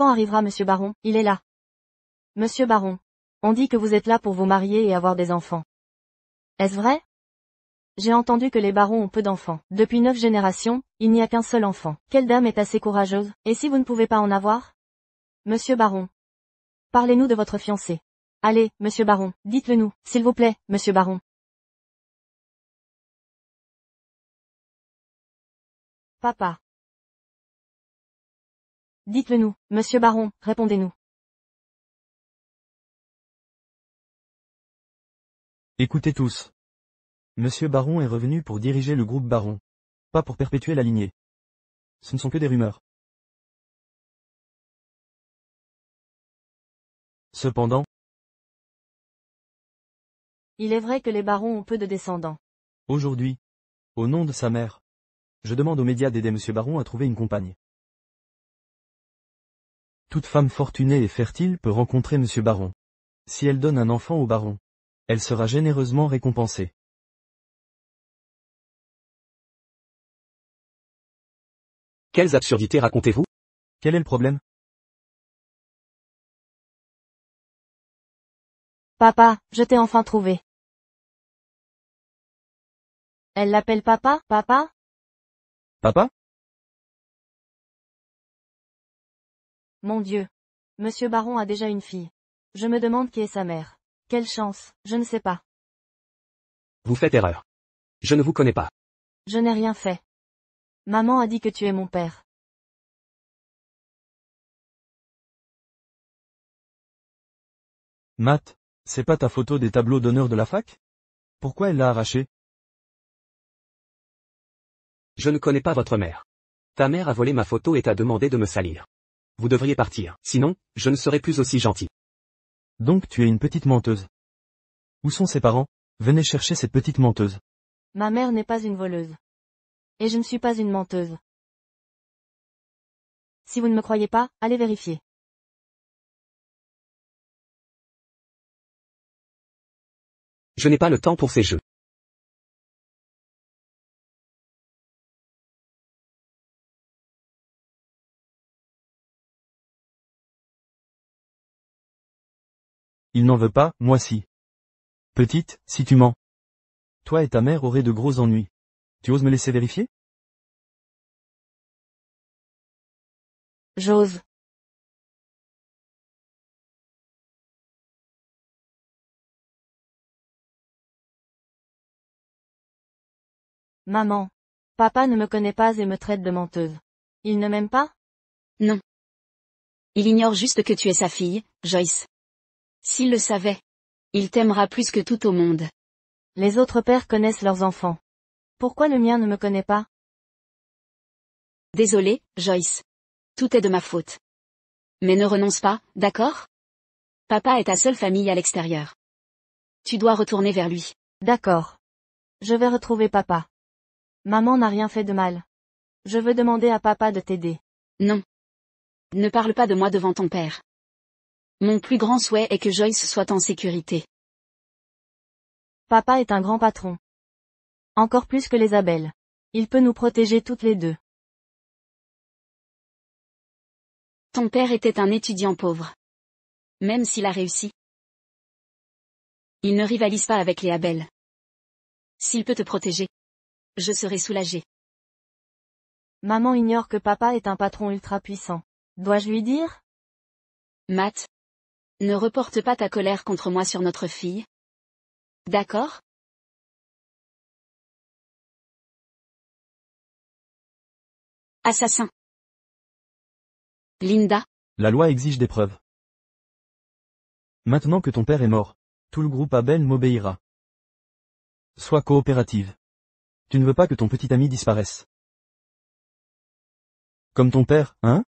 Quand arrivera Monsieur Baron? Il est là. Monsieur Baron. On dit que vous êtes là pour vous marier et avoir des enfants. Est-ce vrai? J'ai entendu que les barons ont peu d'enfants. Depuis 9 générations, il n'y a qu'un seul enfant. Quelle dame est assez courageuse? Et si vous ne pouvez pas en avoir? Monsieur Baron. Parlez-nous de votre fiancé. Allez, Monsieur Baron, dites-le nous, s'il vous plaît, Monsieur Baron. Papa. Dites-le nous, Monsieur Baron, répondez-nous. Écoutez tous. Monsieur Baron est revenu pour diriger le groupe Baron. Pas pour perpétuer la lignée. Ce ne sont que des rumeurs. Cependant, Il est vrai que les barons ont peu de descendants. aujourd'hui, au nom de sa mère, je demande aux médias d'aider Monsieur Baron à trouver une compagne. Toute femme fortunée et fertile peut rencontrer Monsieur Baron. Si elle donne un enfant au Baron, elle sera généreusement récompensée. Quelles absurdités racontez-vous? Quel est le problème? Papa, je t'ai enfin trouvé. Elle l'appelle papa, papa? Papa? Mon Dieu. Monsieur Baron a déjà une fille. Je me demande qui est sa mère. Quelle chance, je ne sais pas. Vous faites erreur. Je ne vous connais pas. Je n'ai rien fait. Maman a dit que tu es mon père. Matt, c'est pas ta photo des tableaux d'honneur de la fac? Pourquoi elle l'a arrachée? Je ne connais pas votre mère. Ta mère a volé ma photo et t'a demandé de me salir. Vous devriez partir, sinon, je ne serai plus aussi gentil. Donc tu es une petite menteuse. Où sont ses parents? Venez chercher cette petite menteuse. Ma mère n'est pas une voleuse. Et je ne suis pas une menteuse. Si vous ne me croyez pas, allez vérifier. Je n'ai pas le temps pour ces jeux. Il n'en veut pas, moi si. Petite, si tu mens. Toi et ta mère auraient de gros ennuis. Tu oses me laisser vérifier? J'ose. Maman. Papa ne me connaît pas et me traite de menteuse. Il ne m'aime pas? Non. Il ignore juste que tu es sa fille, Joyce. S'il le savait, il t'aimera plus que tout au monde. Les autres pères connaissent leurs enfants. Pourquoi le mien ne me connaît pas? Désolé, Joyce. Tout est de ma faute. Mais ne renonce pas, d'accord? Papa est ta seule famille à l'extérieur. Tu dois retourner vers lui. D'accord. Je vais retrouver papa. Maman n'a rien fait de mal. Je veux demander à papa de t'aider. Non. Ne parle pas de moi devant ton père. Mon plus grand souhait est que Joyce soit en sécurité. Papa est un grand patron. Encore plus que les abeilles. Il peut nous protéger toutes les deux. Ton père était un étudiant pauvre. Même s'il a réussi. Il ne rivalise pas avec les abeilles. S'il peut te protéger, je serai soulagée. Maman ignore que papa est un patron ultra puissant. Dois-je lui dire? Matt. Ne reporte pas ta colère contre moi sur notre fille. D'accord? Assassin. Linda. La loi exige des preuves. Maintenant que ton père est mort, tout le groupe Abel m'obéira. Sois coopérative. Tu ne veux pas que ton petit ami disparaisse. Comme ton père, hein?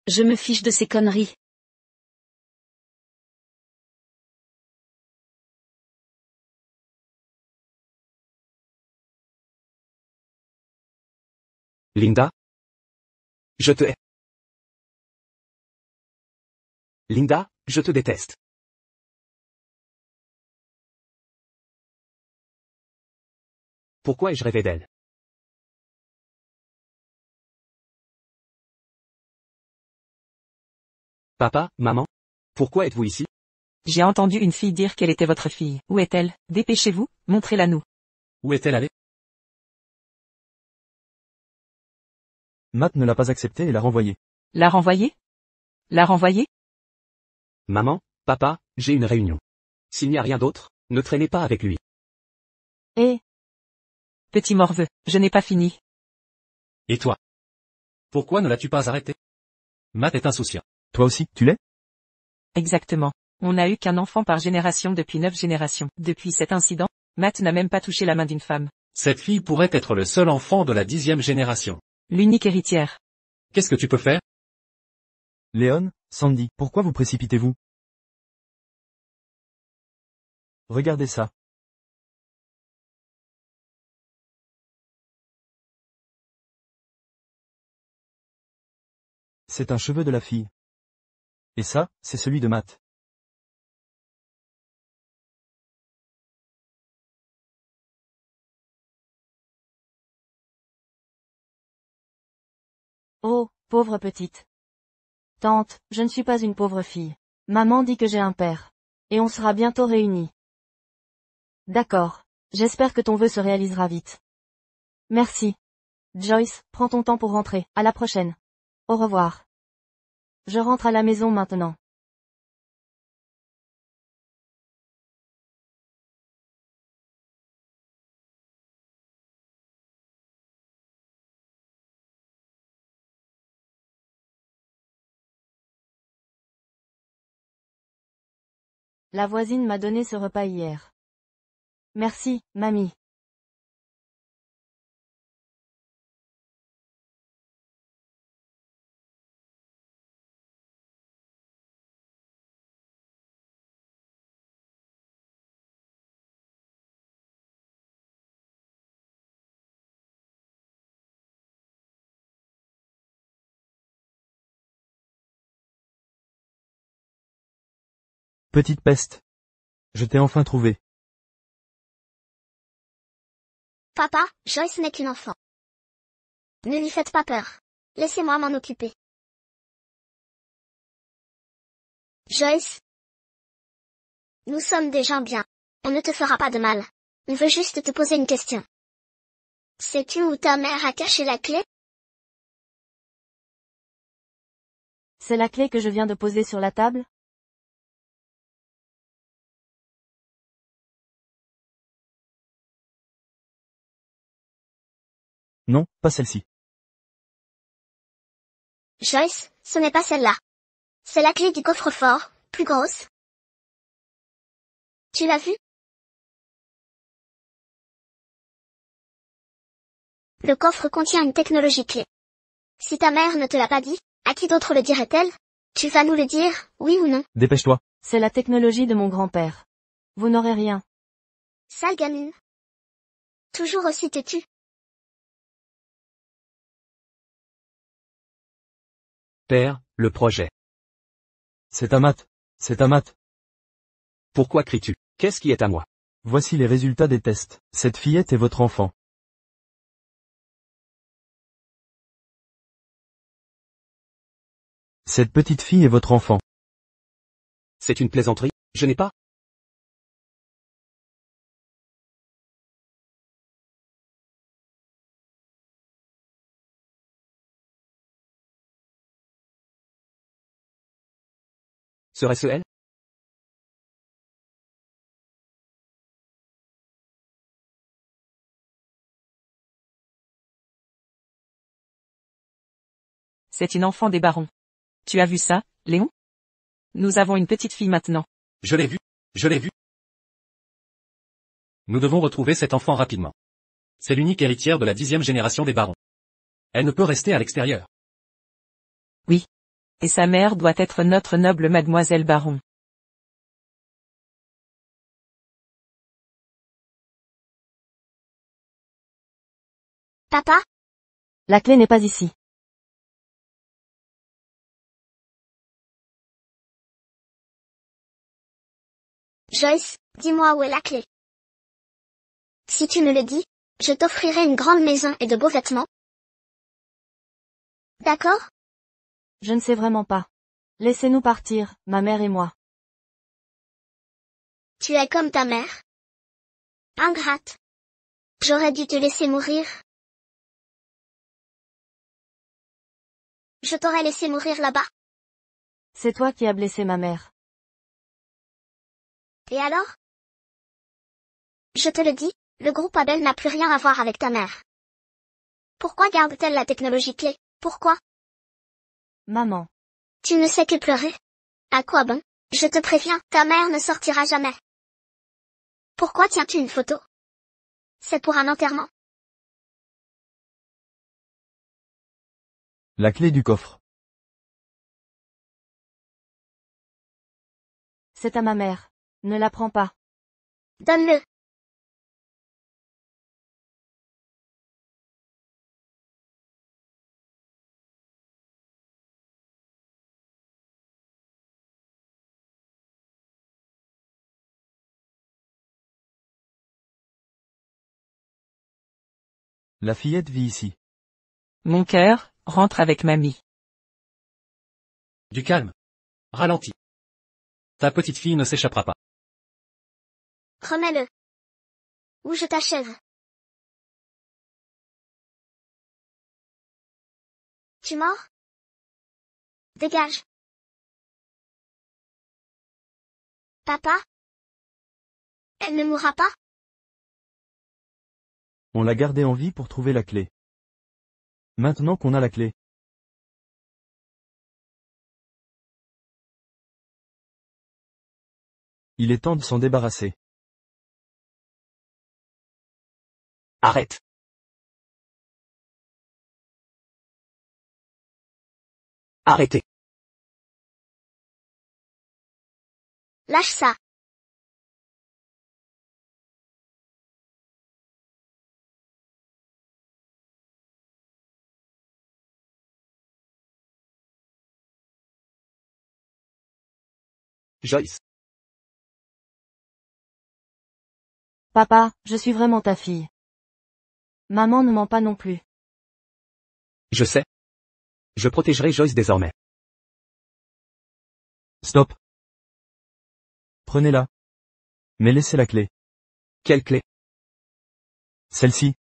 Je me fiche de ces conneries. Linda? Je te hais. Linda, je te déteste. Pourquoi ai-je rêvé d'elle? Papa, maman? Pourquoi êtes-vous ici? J'ai entendu une fille dire qu'elle était votre fille. Où est-elle? Dépêchez-vous, montrez-la nous. Où est-elle allée? Matt ne l'a pas accepté et l'a renvoyé. La renvoyer? La renvoyer? Maman, papa, j'ai une réunion. S'il n'y a rien d'autre, ne traînez pas avec lui. Et, Petit morveux, je n'ai pas fini. Et toi? Pourquoi ne l'as-tu pas arrêté? Matt est insouciant. Toi aussi, tu l'es? Exactement. On n'a eu qu'un enfant par génération depuis 9 générations. Depuis cet incident, Matt n'a même pas touché la main d'une femme. Cette fille pourrait être le seul enfant de la 10e génération. L'unique héritière. Qu'est-ce que tu peux faire? Léon, Sandy, pourquoi vous précipitez-vous? Regardez ça. C'est un cheveu de la fille. Et ça, c'est celui de Matt. oh, pauvre petite. Tante, je ne suis pas une pauvre fille. Maman dit que j'ai un père. Et on sera bientôt réunis. D'accord. J'espère que ton vœu se réalisera vite. Merci. Joyce, prends ton temps pour rentrer. À la prochaine. Au revoir. Je rentre à la maison maintenant. La voisine m'a donné ce repas hier. Merci, mamie. Petite peste. Je t'ai enfin trouvé. Papa, Joyce n'est qu'une enfant. Ne lui faites pas peur. Laissez-moi m'en occuper. Joyce. Nous sommes des gens bien. On ne te fera pas de mal. On veut juste te poser une question. Sais-tu où ta mère a caché la clé? C'est la clé que je viens de poser sur la table? Non, pas celle-ci. Joyce, ce n'est pas celle-là. C'est la clé du coffre-fort, plus grosse. Tu l'as vue? Le coffre contient une technologie clé. Si ta mère ne te l'a pas dit, à qui d'autre le dirait-elle? Tu vas nous le dire, oui ou non? Dépêche-toi. C'est la technologie de mon grand-père. Vous n'aurez rien. Sale gamine. Toujours aussi têtue. Père, le projet. C'est à Matt. C'est à Matt. Pourquoi cries-tu? Qu'est-ce qui est à moi? Voici les résultats des tests. Cette fillette est votre enfant. Cette petite fille est votre enfant. C'est une plaisanterie? Je n'ai pas. Serait-ce elle? C'est une enfant des barons. Tu as vu ça, Léon? Nous avons une petite fille maintenant. Je l'ai vue. Je l'ai vue. Nous devons retrouver cet enfant rapidement. C'est l'unique héritière de la 10e génération des barons. Elle ne peut rester à l'extérieur. Et sa mère doit être notre noble mademoiselle baron. Papa? La clé n'est pas ici. Joyce, dis-moi où est la clé. Si tu me le dis, Je t'offrirai une grande maison et de beaux vêtements. D'accord? Je ne sais vraiment pas. Laissez-nous partir, ma mère et moi. Tu es comme ta mère. Ingrate. J'aurais dû te laisser mourir. Je t'aurais laissé mourir là-bas. C'est toi qui as blessé ma mère. Et alors? Je te le dis, le groupe Abel n'a plus rien à voir avec ta mère. Pourquoi garde-t-elle la technologie clé? Pourquoi? Maman. Tu ne sais que pleurer. À quoi bon? Je te préviens, ta mère ne sortira jamais. Pourquoi tiens-tu une photo? C'est pour un enterrement. La clé du coffre. C'est à ma mère. Ne la prends pas. Donne-le. La fillette vit ici. Mon cœur, rentre avec mamie. Du calme. Ralentis. Ta petite fille ne s'échappera pas. Remets-le. Ou je t'achève. Tu mords? Dégage. Papa? Elle ne mourra pas? On l'a gardée en vie pour trouver la clé. Maintenant qu'on a la clé. Il est temps de s'en débarrasser. Arrête. Arrêtez. Lâche ça. Joyce. Papa, je suis vraiment ta fille. Maman ne ment pas non plus. Je sais. Je protégerai Joyce désormais. Stop. Prenez-la. Mais laissez la clé. Quelle clé? Celle-ci.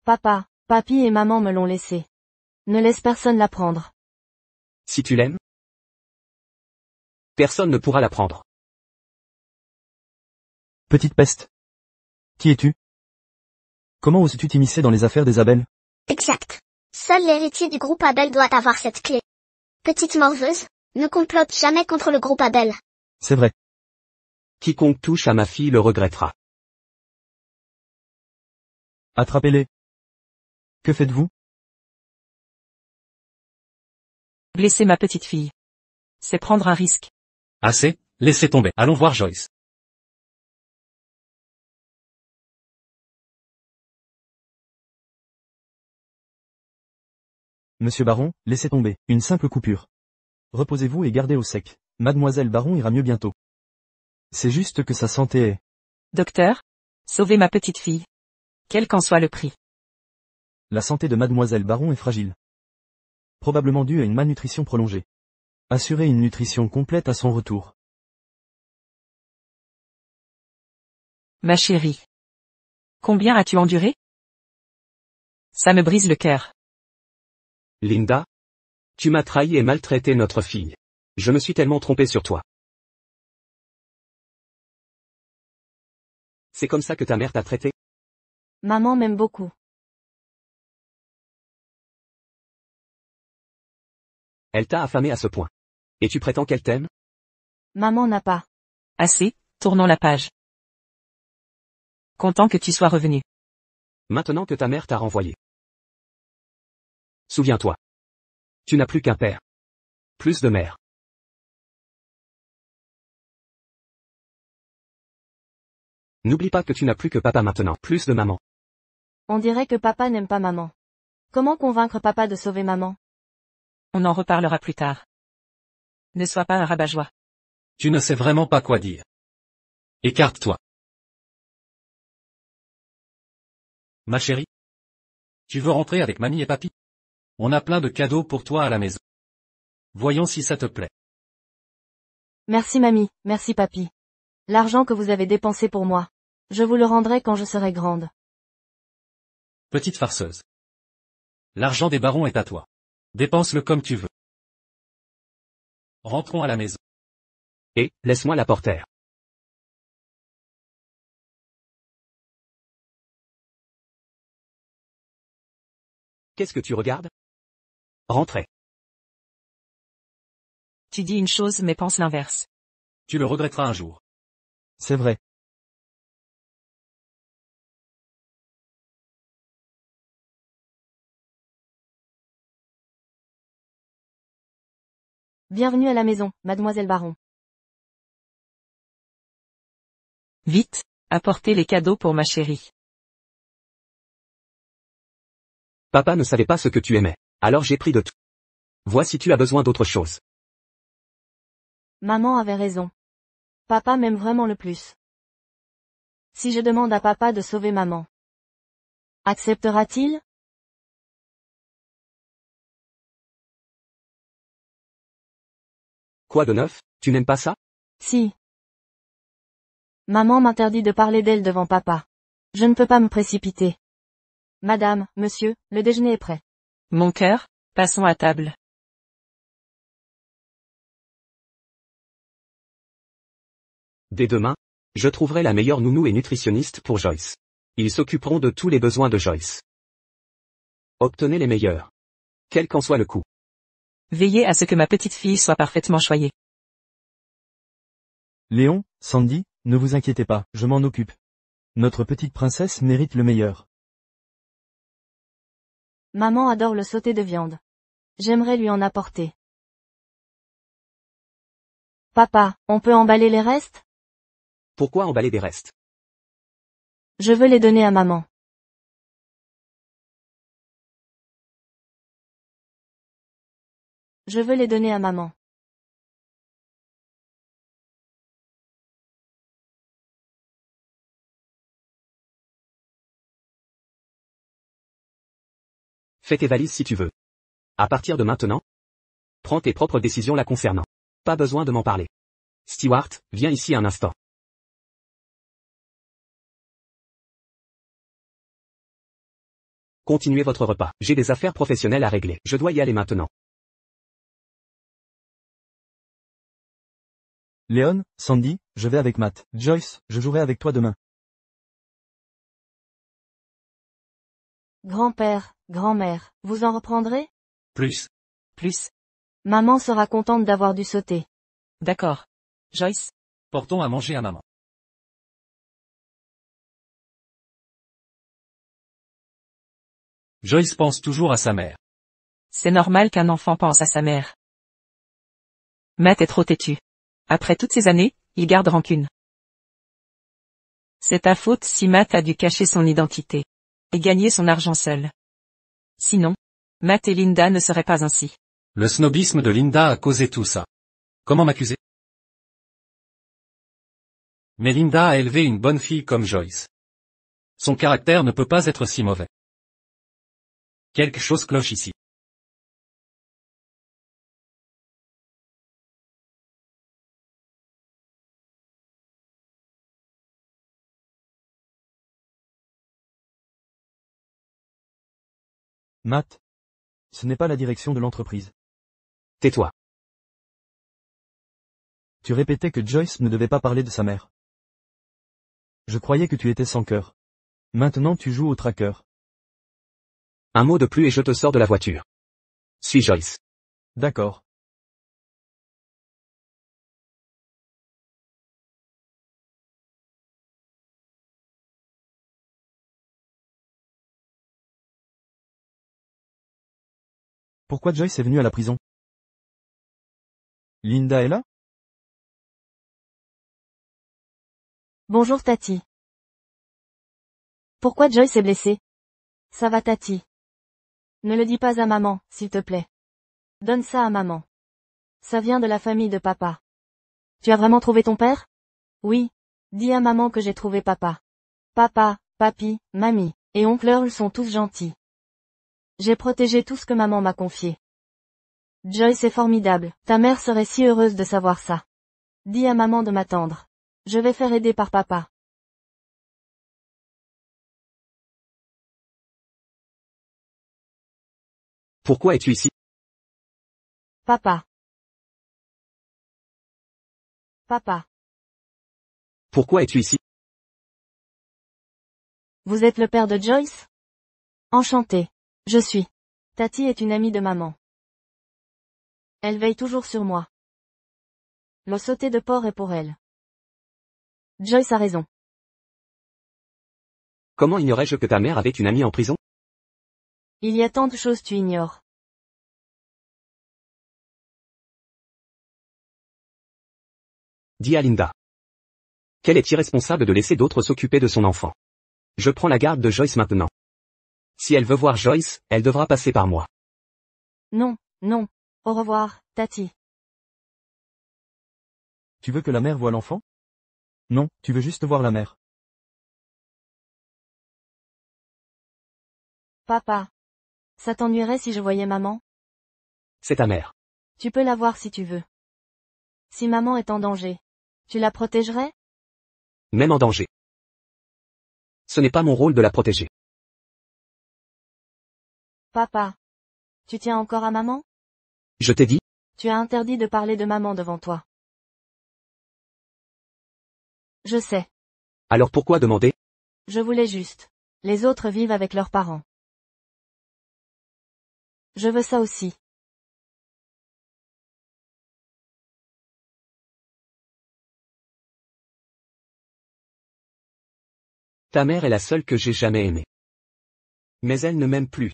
Papa, papy et maman me l'ont laissée. Ne laisse personne la prendre. Si tu l'aimes, personne ne pourra la prendre. Petite peste. Qui es-tu? Comment oses-tu t'immiscer dans les affaires des Abel? Exact. Seul l'héritier du groupe Abel doit avoir cette clé. Petite morveuse, ne complote jamais contre le groupe Abel. C'est vrai. Quiconque touche à ma fille le regrettera. Attrapez-les. Que faites-vous? Blesser ma petite fille. C'est prendre un risque. Assez, laissez tomber. Allons voir Joyce. Monsieur Baron, laissez tomber. Une simple coupure. Reposez-vous et gardez au sec. Mademoiselle Baron ira mieux bientôt. C'est juste que sa santé est... Docteur, sauvez ma petite fille. Quel qu'en soit le prix. La santé de Mademoiselle Baron est fragile. Probablement due à une malnutrition prolongée. Assurez une nutrition complète à son retour. Ma chérie. Combien as-tu enduré? Ça me brise le cœur. Linda? Tu m'as trahi et maltraité notre fille. Je me suis tellement trompé sur toi. C'est comme ça que ta mère t'a traité? Maman m'aime beaucoup. Elle t'a affamé à ce point. Et tu prétends qu'elle t'aime? Maman n'a pas. Assez, tournons la page. Content que tu sois revenu. Maintenant que ta mère t'a renvoyé. Souviens-toi. Tu n'as plus qu'un père. Plus de mère. N'oublie pas que tu n'as plus que papa maintenant. Plus de maman. On dirait que papa n'aime pas maman. Comment convaincre papa de sauver maman? On en reparlera plus tard. Ne sois pas un rabat-joie. Tu ne sais vraiment pas quoi dire. Écarte-toi. Ma chérie? Tu veux rentrer avec mamie et papy? On a plein de cadeaux pour toi à la maison. Voyons si ça te plaît. Merci mamie, merci papy. L'argent que vous avez dépensé pour moi. Je vous le rendrai quand je serai grande. Petite farceuse. L'argent des barons est à toi. Dépense-le comme tu veux. Rentrons à la maison. Et, laisse-moi la porter. Qu'est-ce que tu regardes? Rentrez. Tu dis une chose mais pense l'inverse. Tu le regretteras un jour. C'est vrai. Bienvenue à la maison, mademoiselle Baron. Vite, apportez les cadeaux pour ma chérie. Papa ne savait pas ce que tu aimais. Alors j'ai pris de tout. Vois si tu as besoin d'autre chose. Maman avait raison. Papa m'aime vraiment le plus. Si je demande à papa de sauver maman, acceptera-t-il? Quoi de neuf? Tu n'aimes pas ça? Si. Maman m'interdit de parler d'elle devant papa. Je ne peux pas me précipiter. Madame, monsieur, le déjeuner est prêt. Mon cœur, passons à table. Dès demain, je trouverai la meilleure nounou et nutritionniste pour Joyce. Ils s'occuperont de tous les besoins de Joyce. Obtenez les meilleurs. Quel qu'en soit le coût. Veillez à ce que ma petite fille soit parfaitement choyée. Léon, Sandy, ne vous inquiétez pas, je m'en occupe. Notre petite princesse mérite le meilleur. Maman adore le sauté de viande. J'aimerais lui en apporter. Papa, on peut emballer les restes? Pourquoi emballer des restes? Je veux les donner à maman. Je veux les donner à maman. Fais tes valises si tu veux. À partir de maintenant, prends tes propres décisions la concernant. Pas besoin de m'en parler. Stewart, viens ici un instant. Continuez votre repas. J'ai des affaires professionnelles à régler. Je dois y aller maintenant. Léon, Sandy, je vais avec Matt. Joyce, je jouerai avec toi demain. Grand-père, grand-mère, vous en reprendrez? Plus. Plus. Maman sera contente d'avoir du sauté. D'accord. Joyce? Portons à manger à maman. Joyce pense toujours à sa mère. C'est normal qu'un enfant pense à sa mère. Matt est trop têtu. Après toutes ces années, il garde rancune. C'est ta faute si Matt a dû cacher son identité. Et gagner son argent seul. Sinon, Matt et Linda ne seraient pas ainsi. Le snobisme de Linda a causé tout ça. Comment m'accuser? Mais Linda a élevé une bonne fille comme Joyce. Son caractère ne peut pas être si mauvais. Quelque chose cloche ici. Matt. Ce n'est pas la direction de l'entreprise. Tais-toi. Tu répétais que Joyce ne devait pas parler de sa mère. Je croyais que tu étais sans cœur. Maintenant tu joues au tracker. Un mot de plus et je te sors de la voiture. Suis Joyce. D'accord. Pourquoi Joyce est venue à la prison? Linda est là? Bonjour Tati. Pourquoi Joyce est blessée? Ça va Tati. Ne le dis pas à maman, s'il te plaît. Donne ça à maman. Ça vient de la famille de papa. Tu as vraiment trouvé ton père? Oui. Dis à maman que j'ai trouvé papa. Papa, papi, mamie, et oncle Earl sont tous gentils. J'ai protégé tout ce que maman m'a confié. Joyce est formidable, ta mère serait si heureuse de savoir ça. Dis à maman de m'attendre. Je vais faire aider par papa. Pourquoi es-tu ici? Papa. Papa. Pourquoi es-tu ici? Vous êtes le père de Joyce? Enchanté. Je suis. Tati est une amie de maman. Elle veille toujours sur moi. Le sauté de porc est pour elle. Joyce a raison. Comment ignorais-je que ta mère avait une amie en prison? Il y a tant de choses tu ignores. Dis à Linda. Qu'elle est irresponsable de laisser d'autres s'occuper de son enfant. Je prends la garde de Joyce maintenant. Si elle veut voir Joyce, elle devra passer par moi. Non, non. Au revoir, Tati. Tu veux que la mère voie l'enfant? Non, tu veux juste voir la mère. Papa. Ça t'ennuierait si je voyais maman? C'est ta mère. Tu peux la voir si tu veux. Si maman est en danger, tu la protégerais? Même en danger. Ce n'est pas mon rôle de la protéger. Papa. Tu tiens encore à maman? Je t'ai dit? Tu as interdit de parler de maman devant toi. Je sais. Alors pourquoi demander? Je voulais juste. Les autres vivent avec leurs parents. Je veux ça aussi. Ta mère est la seule que j'ai jamais aimée. Mais elle ne m'aime plus.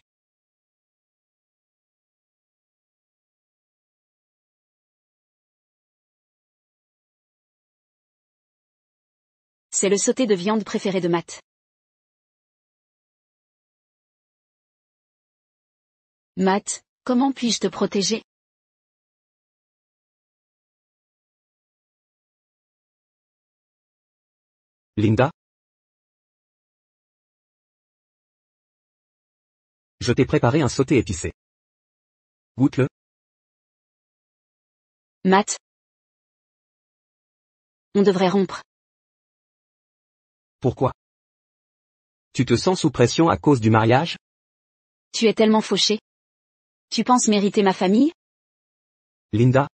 C'est le sauté de viande préféré de Matt. Matt, comment puis-je te protéger? Linda? Je t'ai préparé un sauté épicé. Goûte-le. Matt. On devrait rompre. Pourquoi? Tu te sens sous pression à cause du mariage? Tu es tellement fauché. Tu penses mériter ma famille? Linda?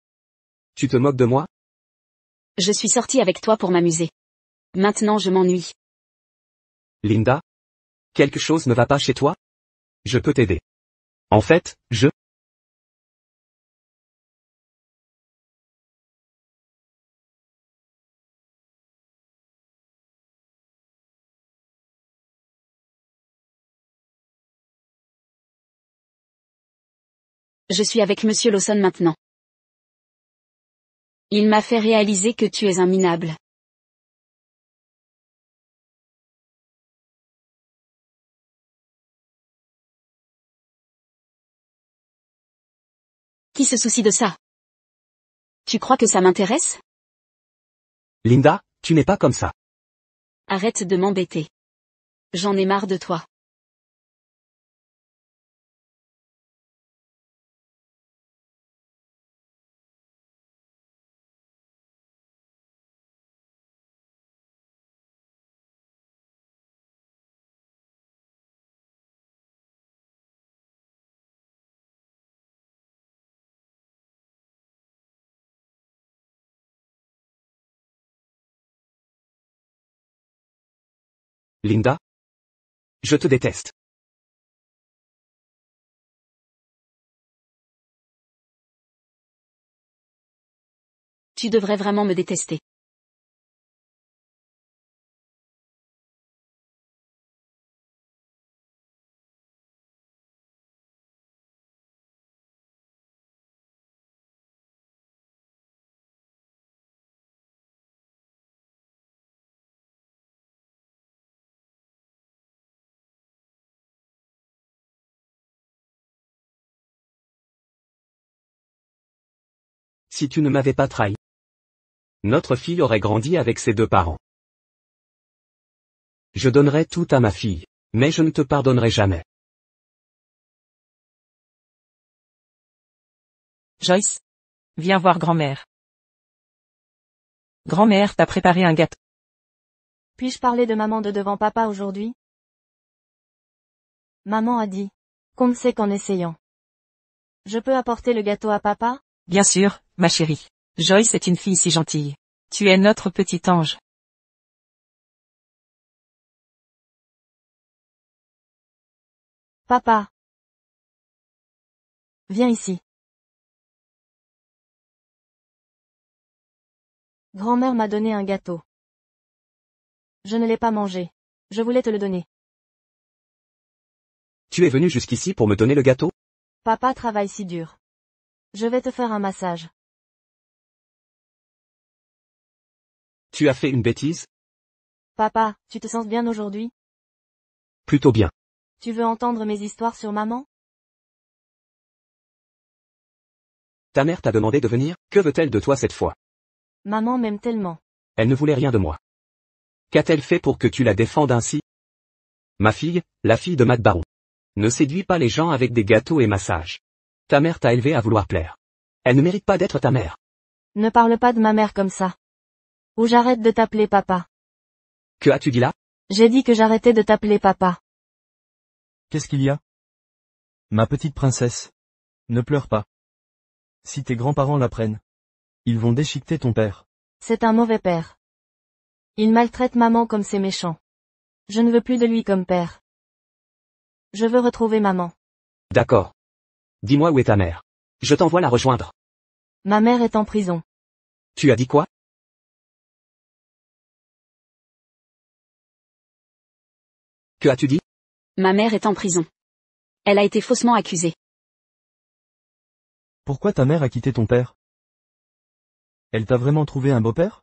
Tu te moques de moi? Je suis sortie avec toi pour m'amuser. Maintenant je m'ennuie. Linda? Quelque chose ne va pas chez toi? Je peux t'aider. En fait, je suis avec Monsieur Lawson maintenant. Il m'a fait réaliser que tu es un minable. Qui se soucie de ça? Tu crois que ça m'intéresse? Linda, tu n'es pas comme ça. Arrête de m'embêter. J'en ai marre de toi. Linda? Je te déteste. Tu devrais vraiment me détester. Si tu ne m'avais pas trahi, notre fille aurait grandi avec ses deux parents. Je donnerais tout à ma fille, Mais je ne te pardonnerai jamais. Joyce. Viens voir grand-mère. Grand-mère t'a préparé un gâteau. Puis-je parler de maman de devant papa aujourd'hui? Maman a dit. Qu'on ne sait qu'en essayant. Je peux apporter le gâteau à papa? Bien sûr, ma chérie. Joyce est une fille si gentille. Tu es notre petit ange. Papa. Viens ici. Grand-mère m'a donné un gâteau. Je ne l'ai pas mangé. Je voulais te le donner. Tu es venu jusqu'ici pour me donner le gâteau? Papa travaille si dur. Je vais te faire un massage. Tu as fait une bêtise? Papa, tu te sens bien aujourd'hui? Plutôt bien. Tu veux entendre mes histoires sur maman? Ta mère t'a demandé de venir, que veut-elle de toi cette fois? Maman m'aime tellement. Elle ne voulait rien de moi. Qu'a-t-elle fait pour que tu la défendes ainsi? Ma fille, la fille de Matt Baron. Ne séduis pas les gens avec des gâteaux et massages. Ta mère t'a élevé à vouloir plaire. Elle ne mérite pas d'être ta mère. Ne parle pas de ma mère comme ça. Ou j'arrête de t'appeler papa. Que as-tu dit là? J'ai dit que j'arrêtais de t'appeler papa. Qu'est-ce qu'il y a? Ma petite princesse. Ne pleure pas. Si tes grands-parents l'apprennent, ils vont déchiqueter ton père. C'est un mauvais père. Il maltraite maman comme c'est méchant. Je ne veux plus de lui comme père. Je veux retrouver maman. D'accord. Dis-moi où est ta mère. Je t'envoie la rejoindre. Ma mère est en prison. Tu as dit quoi? Que as-tu dit? Ma mère est en prison. Elle a été faussement accusée. Pourquoi ta mère a quitté ton père? Elle t'a vraiment trouvé un beau-père?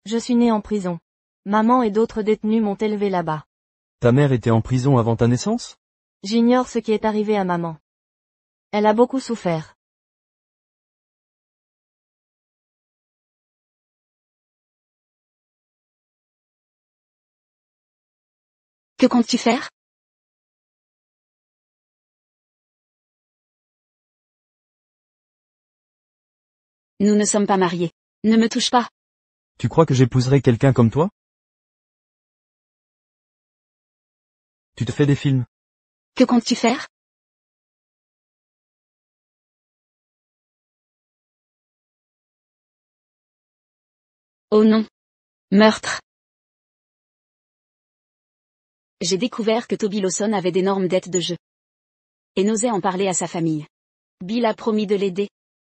Je suis née en prison. Maman et d'autres détenus m'ont élevée là-bas. Ta mère était en prison avant ta naissance? J'ignore ce qui est arrivé à maman. Elle a beaucoup souffert. Que comptes-tu faire? Nous ne sommes pas mariés. Ne me touche pas. Tu crois que j'épouserai quelqu'un comme toi? Tu te fais des films. Que comptes-tu faire? Oh non. Meurtre. J'ai découvert que Toby Lawson avait d'énormes dettes de jeu. Et n'osait en parler à sa famille. Bill a promis de l'aider.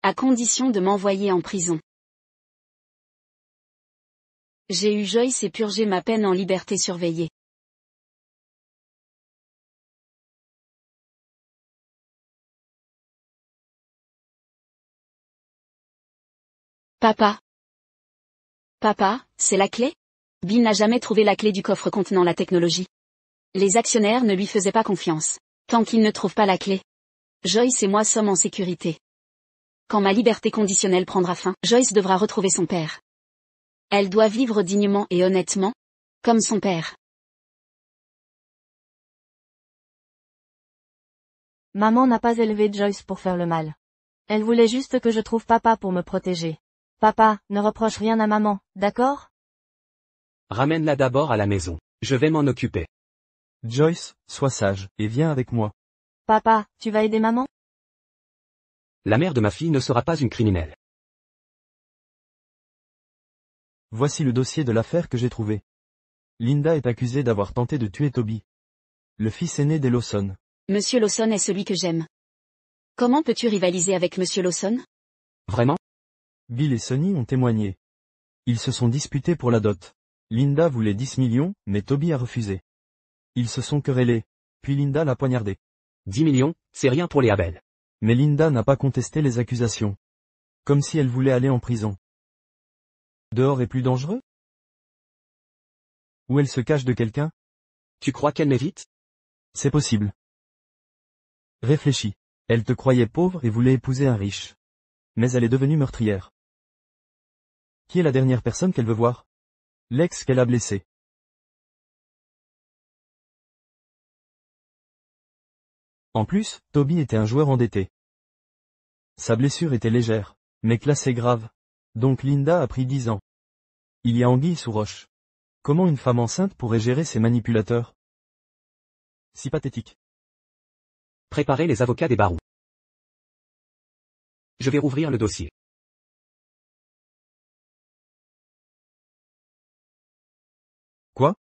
À condition de m'envoyer en prison. J'ai eu Joyce et purgé ma peine en liberté surveillée. Papa. Papa, c'est la clé? Bill n'a jamais trouvé la clé du coffre contenant la technologie. Les actionnaires ne lui faisaient pas confiance. Tant qu'ils ne trouvent pas la clé. Joyce et moi sommes en sécurité. Quand ma liberté conditionnelle prendra fin, Joyce devra retrouver son père. Elle doit vivre dignement et honnêtement, comme son père. Maman n'a pas élevé Joyce pour faire le mal. Elle voulait juste que je trouve papa pour me protéger. Papa, ne reproche rien à maman, d'accord? Ramène-la d'abord à la maison. Je vais m'en occuper. Joyce, sois sage, et viens avec moi. Papa, tu vas aider maman? La mère de ma fille ne sera pas une criminelle. Voici le dossier de l'affaire que j'ai trouvé. Linda est accusée d'avoir tenté de tuer Toby, le fils aîné des Lawson. Monsieur Lawson est celui que j'aime. Comment peux-tu rivaliser avec Monsieur Lawson? Vraiment? Bill et Sonny ont témoigné. Ils se sont disputés pour la dot. Linda voulait 10 millions, mais Toby a refusé. Ils se sont querellés, puis Linda l'a poignardé. 10 millions, c'est rien pour les Abel. Mais Linda n'a pas contesté les accusations. Comme si elle voulait aller en prison. Dehors est plus dangereux? Ou elle se cache de quelqu'un? Tu crois qu'elle m'évite? C'est possible. Réfléchis. Elle te croyait pauvre et voulait épouser un riche. Mais elle est devenue meurtrière. Qui est la dernière personne qu'elle veut voir? L'ex qu'elle a blessé. En plus, Toby était un joueur endetté. Sa blessure était légère, mais classée grave. Donc Linda a pris 10 ans. Il y a anguille sous roche. Comment une femme enceinte pourrait gérer ses manipulateurs? Si pathétique. Préparez les avocats des barons. Je vais rouvrir le dossier. Quoi?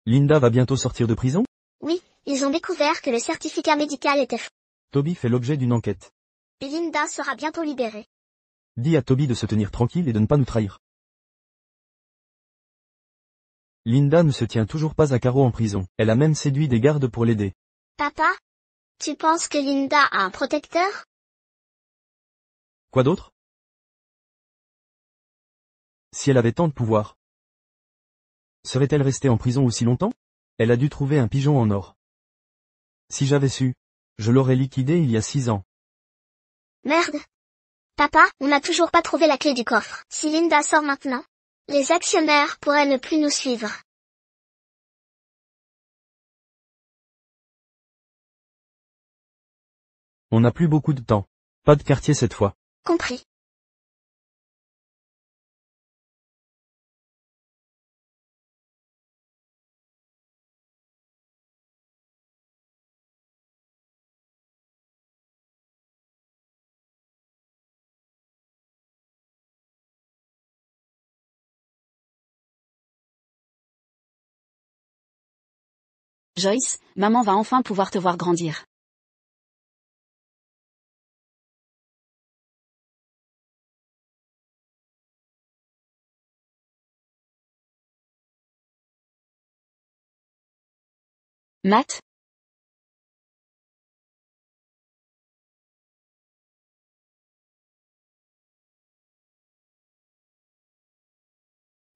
Linda va bientôt sortir de prison? Oui, ils ont découvert que le certificat médical était faux. Toby fait l'objet d'une enquête. Et Linda sera bientôt libérée. Dis à Toby de se tenir tranquille et de ne pas nous trahir. Linda ne se tient toujours pas à carreau en prison. Elle a même séduit des gardes pour l'aider. Papa? Tu penses que Linda a un protecteur? Quoi d'autre? Si elle avait tant de pouvoir, serait-elle restée en prison aussi longtemps? Elle a dû trouver un pigeon en or. Si j'avais su, je l'aurais liquidé il y a 6 ans. Merde. Papa, on n'a toujours pas trouvé la clé du coffre. Si Linda sort maintenant, les actionnaires pourraient ne plus nous suivre. On n'a plus beaucoup de temps. Pas de quartier cette fois. Compris. Joyce, maman va enfin pouvoir te voir grandir. Matt?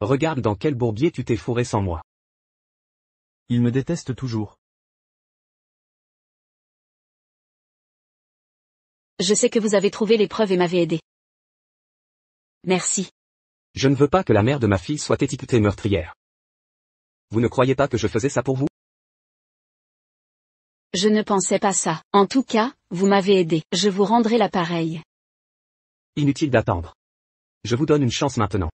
Regarde dans quel bourbier tu t'es fourré sans moi. Il me déteste toujours. Je sais que vous avez trouvé les preuves et m'avez aidé. Merci. Je ne veux pas que la mère de ma fille soit étiquetée meurtrière. Vous ne croyez pas que je faisais ça pour vous? Je ne pensais pas ça. En tout cas, vous m'avez aidé. Je vous rendrai l'appareil. Inutile d'attendre. Je vous donne une chance maintenant.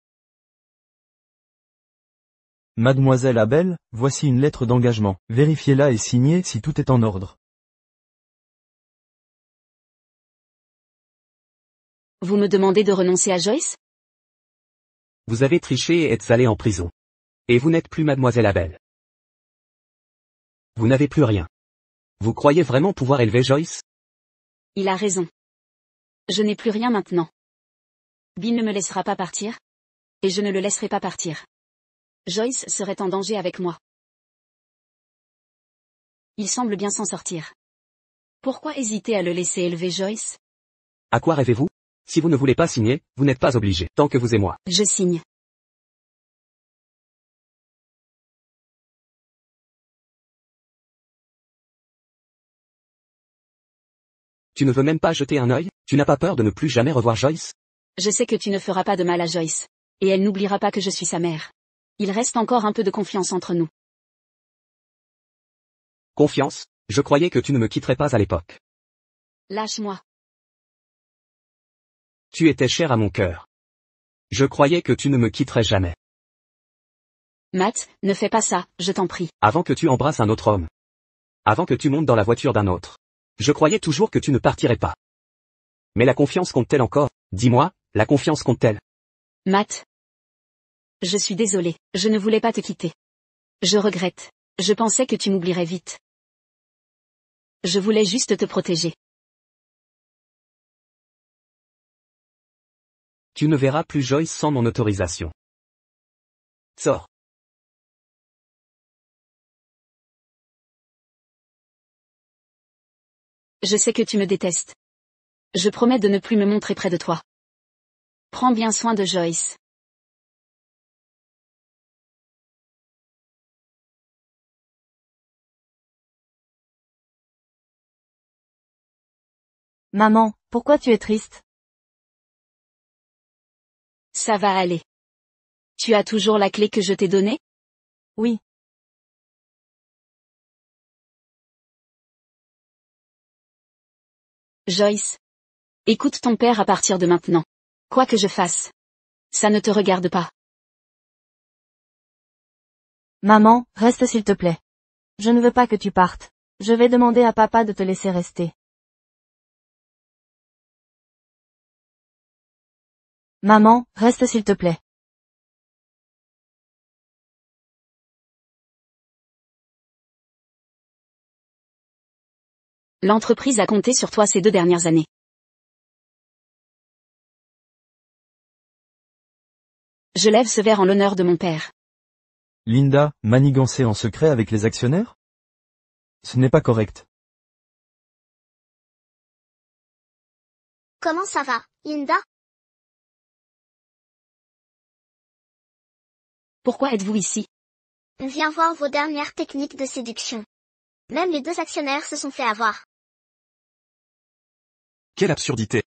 Mademoiselle Abel, voici une lettre d'engagement. Vérifiez-la et signez si tout est en ordre. Vous me demandez de renoncer à Joyce? Vous avez triché et êtes allé en prison. Et vous n'êtes plus mademoiselle Abel. Vous n'avez plus rien. Vous croyez vraiment pouvoir élever Joyce? Il a raison. Je n'ai plus rien maintenant. Bill ne me laissera pas partir. Et je ne le laisserai pas partir. Joyce serait en danger avec moi. Il semble bien s'en sortir. Pourquoi hésiter à le laisser élever Joyce? À quoi rêvez-vous? Si vous ne voulez pas signer, vous n'êtes pas obligé, tant que vous et moi. Je signe. Tu ne veux même pas jeter un œil? Tu n'as pas peur de ne plus jamais revoir Joyce? Je sais que tu ne feras pas de mal à Joyce. Et elle n'oubliera pas que je suis sa mère. Il reste encore un peu de confiance entre nous. Confiance? Je croyais que tu ne me quitterais pas à l'époque. Lâche-moi. Tu étais cher à mon cœur. Je croyais que tu ne me quitterais jamais. Matt, ne fais pas ça, je t'en prie. Avant que tu embrasses un autre homme. Avant que tu montes dans la voiture d'un autre. Je croyais toujours que tu ne partirais pas. Mais la confiance compte-t-elle encore? Dis-moi, la confiance compte-t-elle? Matt. Je suis désolée, je ne voulais pas te quitter. Je regrette. Je pensais que tu m'oublierais vite. Je voulais juste te protéger. Tu ne verras plus Joyce sans mon autorisation. Sors. Je sais que tu me détestes. Je promets de ne plus me montrer près de toi. Prends bien soin de Joyce. Maman, pourquoi tu es triste? Ça va aller. Tu as toujours la clé que je t'ai donnée? Oui. Joyce. Écoute ton père à partir de maintenant. Quoi que je fasse. Ça ne te regarde pas. Maman, reste s'il te plaît. Je ne veux pas que tu partes. Je vais demander à papa de te laisser rester. Maman, reste s'il te plaît. L'entreprise a compté sur toi ces 2 dernières années. Je lève ce verre en l'honneur de mon père. Linda, manigancer en secret avec les actionnaires? Ce n'est pas correct. Comment ça va, Linda? Pourquoi êtes-vous ici? On vient voir vos dernières techniques de séduction. Même les 2 actionnaires se sont fait avoir. Quelle absurdité.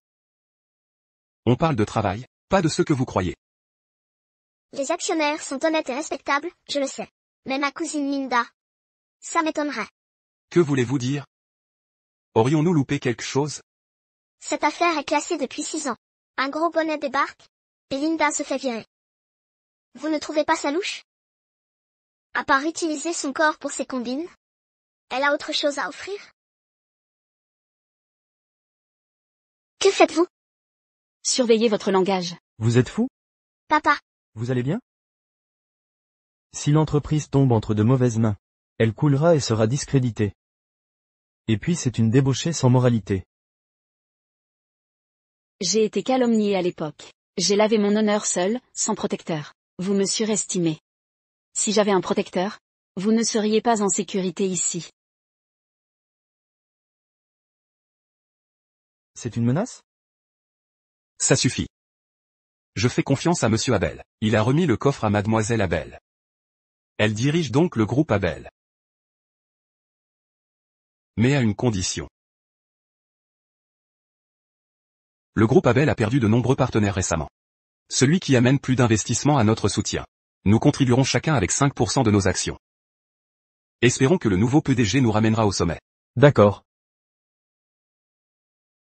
On parle de travail, pas de ce que vous croyez. Les actionnaires sont honnêtes et respectables, je le sais. Mais ma cousine Linda. Ça m'étonnerait. Que voulez-vous dire? Aurions-nous loupé quelque chose? Cette affaire est classée depuis 6 ans. Un gros bonnet débarque, et Linda se fait virer. Vous ne trouvez pas ça louche? À part utiliser son corps pour ses combines, elle a autre chose à offrir? Que faites-vous? Surveillez votre langage. Vous êtes fou? Papa, Vous allez bien? Si l'entreprise tombe entre de mauvaises mains, elle coulera et sera discréditée. Et puis c'est une débauchée sans moralité. J'ai été calomniée à l'époque. J'ai lavé mon honneur seul, sans protecteur. Vous me surestimez. Si j'avais un protecteur, vous ne seriez pas en sécurité ici. C'est une menace? Ça suffit. Je fais confiance à monsieur Abel. Il a remis le coffre à mademoiselle Abel. Elle dirige donc le groupe Abel. Mais à une condition. Le groupe Abel a perdu de nombreux partenaires récemment. Celui qui amène plus d'investissement à notre soutien. Nous contribuerons chacun avec 5% de nos actions. Espérons que le nouveau PDG nous ramènera au sommet. D'accord.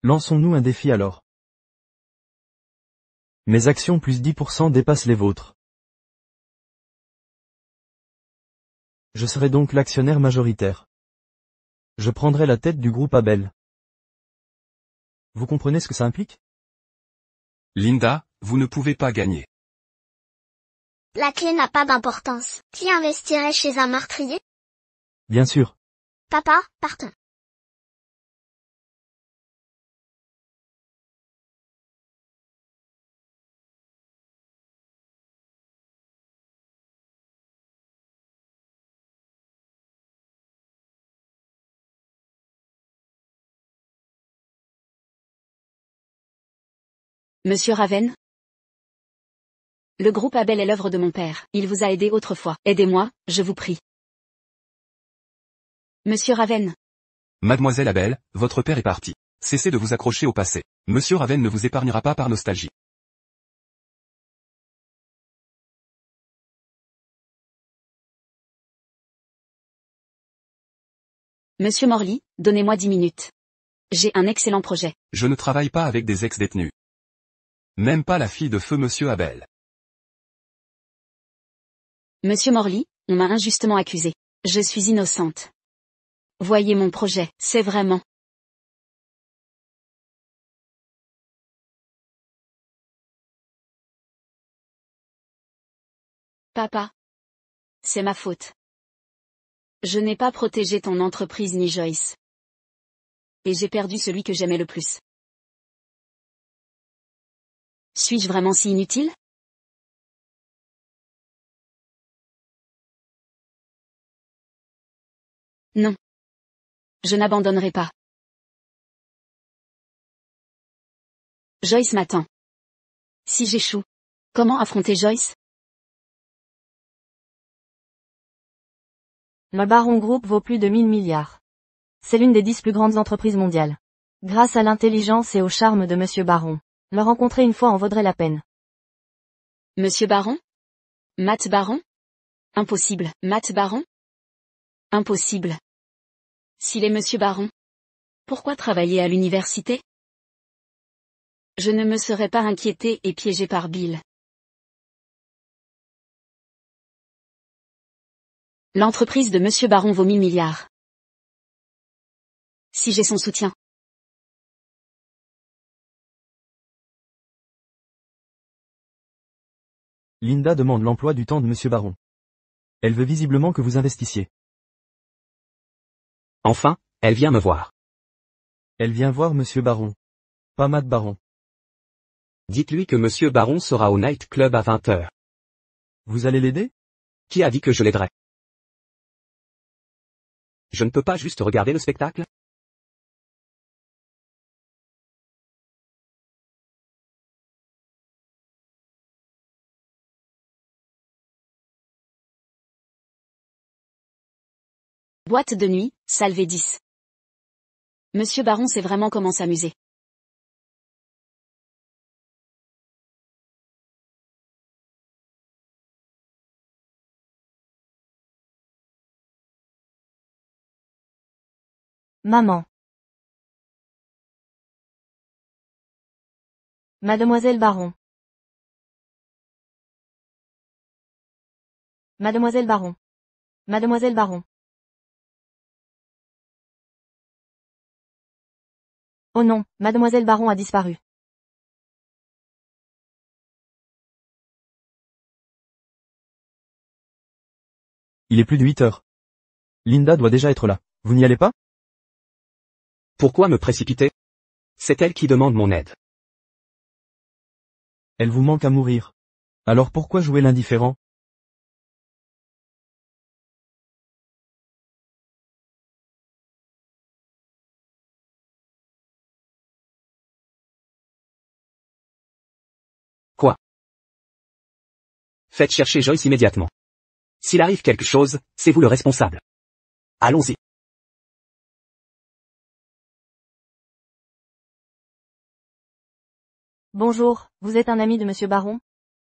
Lançons-nous un défi alors. Mes actions plus 10% dépassent les vôtres. Je serai donc l'actionnaire majoritaire. Je prendrai la tête du groupe Abel. Vous comprenez ce que ça implique? Linda, vous ne pouvez pas gagner. la clé n'a pas d'importance. Qui investirait chez un meurtrier? Bien sûr. Papa, partons. Monsieur Raven? Le groupe Abel est l'œuvre de mon père. Il vous a aidé autrefois. Aidez-moi, je vous prie. Monsieur Raven. Mademoiselle Abel, votre père est parti. Cessez de vous accrocher au passé. Monsieur Raven ne vous épargnera pas par nostalgie. Monsieur Morley, donnez-moi 10 minutes. J'ai un excellent projet. Je ne travaille pas avec des ex-détenus. Même pas la fille de feu monsieur Abel. Monsieur Morley, on m'a injustement accusé. Je suis innocente. Voyez mon projet, c'est vraiment. Papa. C'est ma faute. Je n'ai pas protégé ton entreprise ni Joyce. Et j'ai perdu celui que j'aimais le plus. Suis-je vraiment si inutile? Non. Je n'abandonnerai pas. Joyce m'attend. Si j'échoue, comment affronter Joyce? Le Baron Group vaut plus de 1000 milliards. C'est l'une des 10 plus grandes entreprises mondiales. Grâce à l'intelligence et au charme de Monsieur Baron, le rencontrer une fois en vaudrait la peine. Monsieur Baron? Matt Baron? Impossible. Matt Baron? Impossible. S'il est Monsieur Baron, Pourquoi travailler à l'université? Je ne me serais pas inquiété et piégé par Bill. L'entreprise de Monsieur Baron vaut 1000 milliards. Si j'ai son soutien. Linda demande l'emploi du temps de Monsieur Baron. Elle veut visiblement que vous investissiez. Enfin, elle vient me voir. Elle vient voir Monsieur Baron. Pas Matt Baron. Dites-lui que Monsieur Baron sera au Night Club à 20h. Vous allez l'aider? Qui a dit que je l'aiderais? Je ne peux pas juste regarder le spectacle? Boîte de nuit, Salvé 10. Monsieur Baron sait vraiment comment s'amuser. Maman. Mademoiselle Baron. Mademoiselle Baron. Mademoiselle Baron. Oh non, Mademoiselle Baron a disparu. Il est plus de 8 heures. Linda doit déjà être là. Vous n'y allez pas? Pourquoi me précipiter? C'est elle qui demande mon aide. Elle vous manque à mourir. Alors pourquoi jouer l'indifférent? Quoi? Faites chercher Joyce immédiatement. S'il arrive quelque chose, c'est vous le responsable. Allons-y. Bonjour, vous êtes un ami de Monsieur Baron?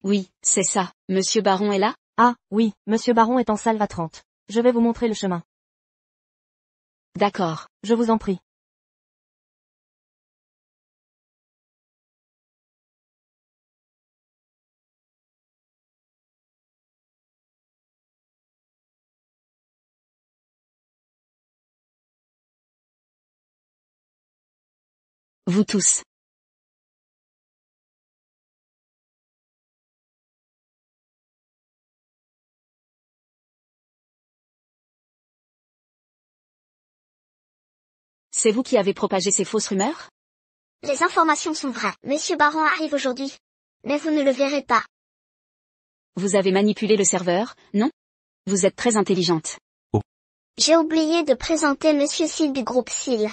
Oui, c'est ça. Monsieur Baron est là? Ah, oui, Monsieur Baron est en salle à 30. Je vais vous montrer le chemin. D'accord. Je vous en prie. Vous tous. C'est vous qui avez propagé ces fausses rumeurs? Les informations sont vraies. Monsieur Baron arrive aujourd'hui. Mais vous ne le verrez pas. Vous avez manipulé le serveur, non? Vous êtes très intelligente. J'ai oublié de présenter Monsieur Seal du groupe Seal.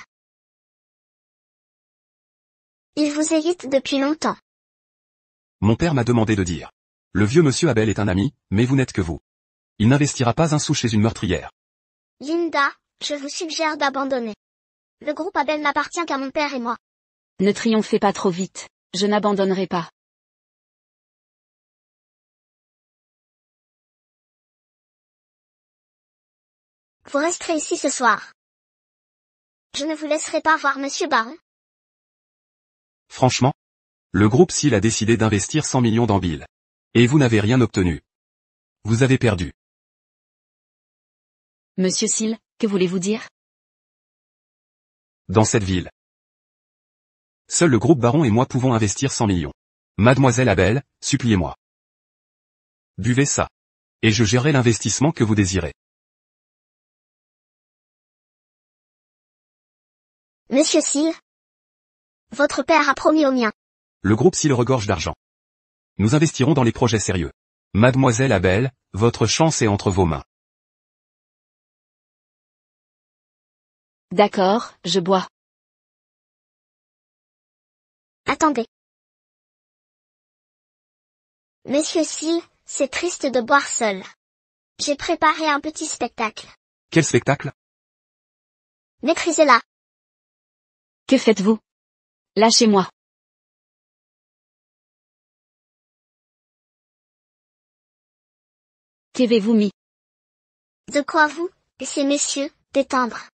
Il vous évite depuis longtemps. Mon père m'a demandé de dire. Le vieux monsieur Abel est un ami, mais vous n'êtes que vous. Il n'investira pas un sou chez une meurtrière. Linda, je vous suggère d'abandonner. Le groupe Abel n'appartient qu'à mon père et moi. Ne triomphez pas trop vite. Je n'abandonnerai pas. Vous resterez ici ce soir. Je ne vous laisserai pas voir Monsieur Baron. Franchement? Le groupe SEAL a décidé d'investir 100 millions dans Bill. Et vous n'avez rien obtenu. Vous avez perdu. Monsieur Seal, que voulez-vous dire? Dans cette ville. Seul le groupe Baron et moi pouvons investir 100 millions. Mademoiselle Abel, suppliez-moi. Buvez ça. Et je gérerai l'investissement que vous désirez. Monsieur Seal. Votre père a promis au mien. Le groupe SEAL regorge d'argent. Nous investirons dans les projets sérieux. Mademoiselle Abel, votre chance est entre vos mains. D'accord, je bois. Attendez. Monsieur Seal, c'est triste de boire seul. J'ai préparé un petit spectacle. Quel spectacle? Maîtrisez-la. Que faites-vous? Lâchez-moi. Qu'avez-vous mis? De quoi vous, et ces messieurs, détendre?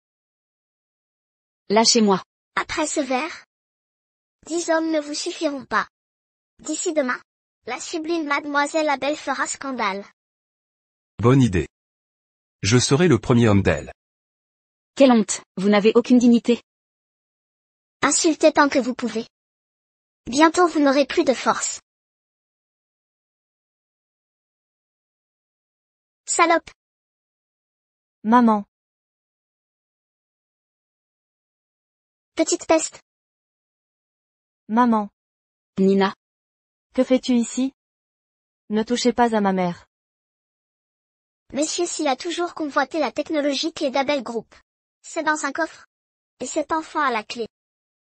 Lâchez-moi. Après ce verre, 10 hommes ne vous suffiront pas. D'ici demain, la sublime mademoiselle Abel fera scandale. Bonne idée. Je serai le premier homme d'elle. Quelle honte, vous n'avez aucune dignité. Insultez tant que vous pouvez. Bientôt vous n'aurez plus de force. Salope. Maman. Petite peste. Maman. Nina. Que fais-tu ici? Ne touchez pas à ma mère. Monsieur Seal a toujours convoité la technologie clé d'Abel Group. C'est dans un coffre. Et cet enfant a la clé.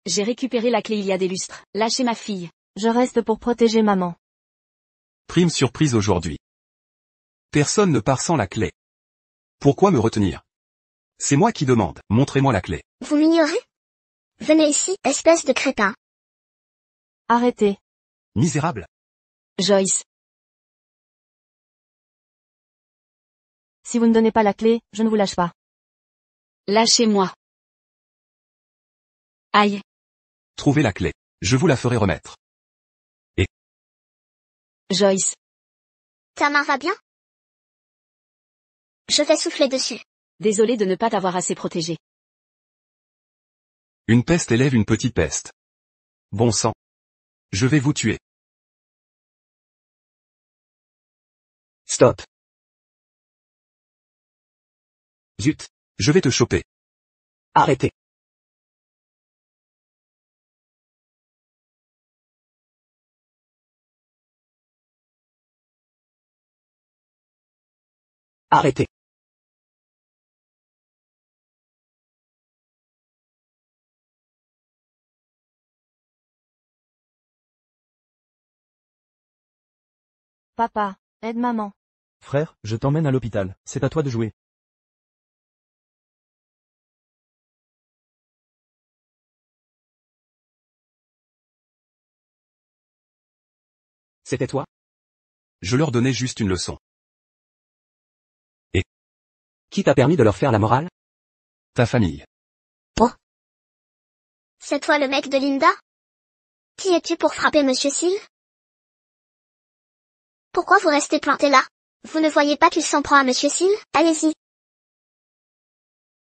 J'ai récupéré la clé il y a des lustres. Lâchez ma fille. Je reste pour protéger maman. Prime surprise aujourd'hui. Personne ne part sans la clé. Pourquoi me retenir? C'est moi qui demande, montrez-moi la clé. Vous m'ignorez? Venez ici, espèce de crétin. Arrêtez. Misérable. Joyce. Si vous ne donnez pas la clé, je ne vous lâche pas. Lâchez-moi. Aïe. Trouvez la clé. Je vous la ferai remettre. Joyce. Ta main va bien? Je vais souffler dessus. Désolé de ne pas t'avoir assez protégé. Une peste élève une petite peste. Bon sang. Je vais vous tuer. Stop. Zut. Je vais te choper. Arrêtez. Arrêtez. Papa, aide maman. Frère, je t'emmène à l'hôpital, c'est à toi de jouer. C'était toi? Je leur donnais juste une leçon. Qui t'a permis de leur faire la morale? Ta famille. C'est toi le mec de Linda? Qui es-tu pour frapper Monsieur Seal? Pourquoi vous restez planté là? Vous ne voyez pas qu'il s'en prend à Monsieur Seal? Allez-y.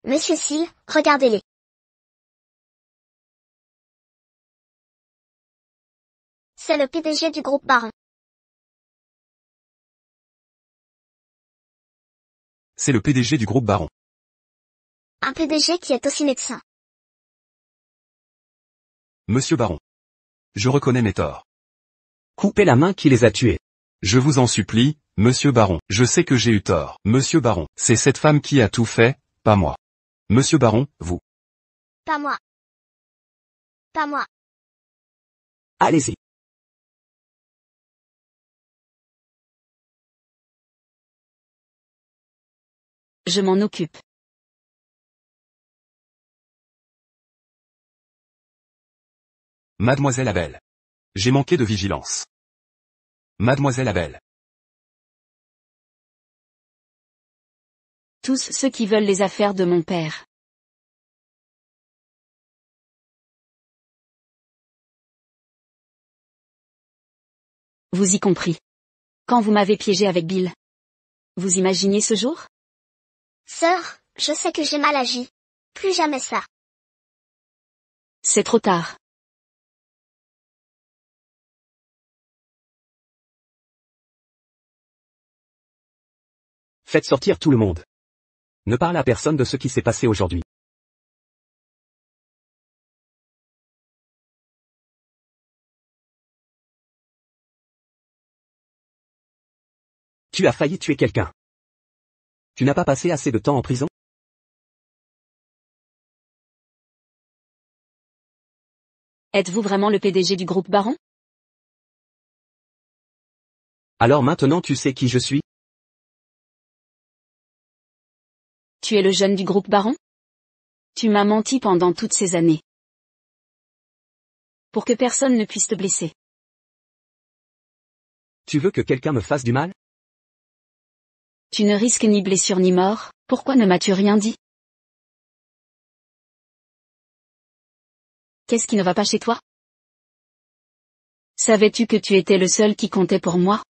Monsieur Seal, regardez-les. C'est le PDG du groupe Baron. C'est le PDG du groupe Baron. Un PDG qui est aussi médecin. Monsieur Baron. Je reconnais mes torts. Coupez la main qui les a tués. Je vous en supplie, Monsieur Baron, je sais que j'ai eu tort. Monsieur Baron, c'est cette femme qui a tout fait, pas moi. Monsieur Baron, vous. Pas moi. Pas moi. Allez-y. Je m'en occupe. Mademoiselle Abel. J'ai manqué de vigilance. Mademoiselle Abel. Tous ceux qui veulent les affaires de mon père. Vous y compris. Quand vous m'avez piégé avec Bill. Vous imaginiez ce jour? Sœur, je sais que j'ai mal agi. Plus jamais ça. C'est trop tard. Faites sortir tout le monde. Ne parle à personne de ce qui s'est passé aujourd'hui. Tu as failli tuer quelqu'un. Tu n'as pas passé assez de temps en prison? Êtes-vous vraiment le PDG du groupe Baron? Alors maintenant tu sais qui je suis? Tu es le jeune du groupe Baron? Tu m'as menti pendant toutes ces années. Pour que personne ne puisse te blesser. Tu veux que quelqu'un me fasse du mal? Tu ne risques ni blessure ni mort, pourquoi ne m'as-tu rien dit? Qu'est-ce qui ne va pas chez toi? Savais-tu que tu étais le seul qui comptait pour moi?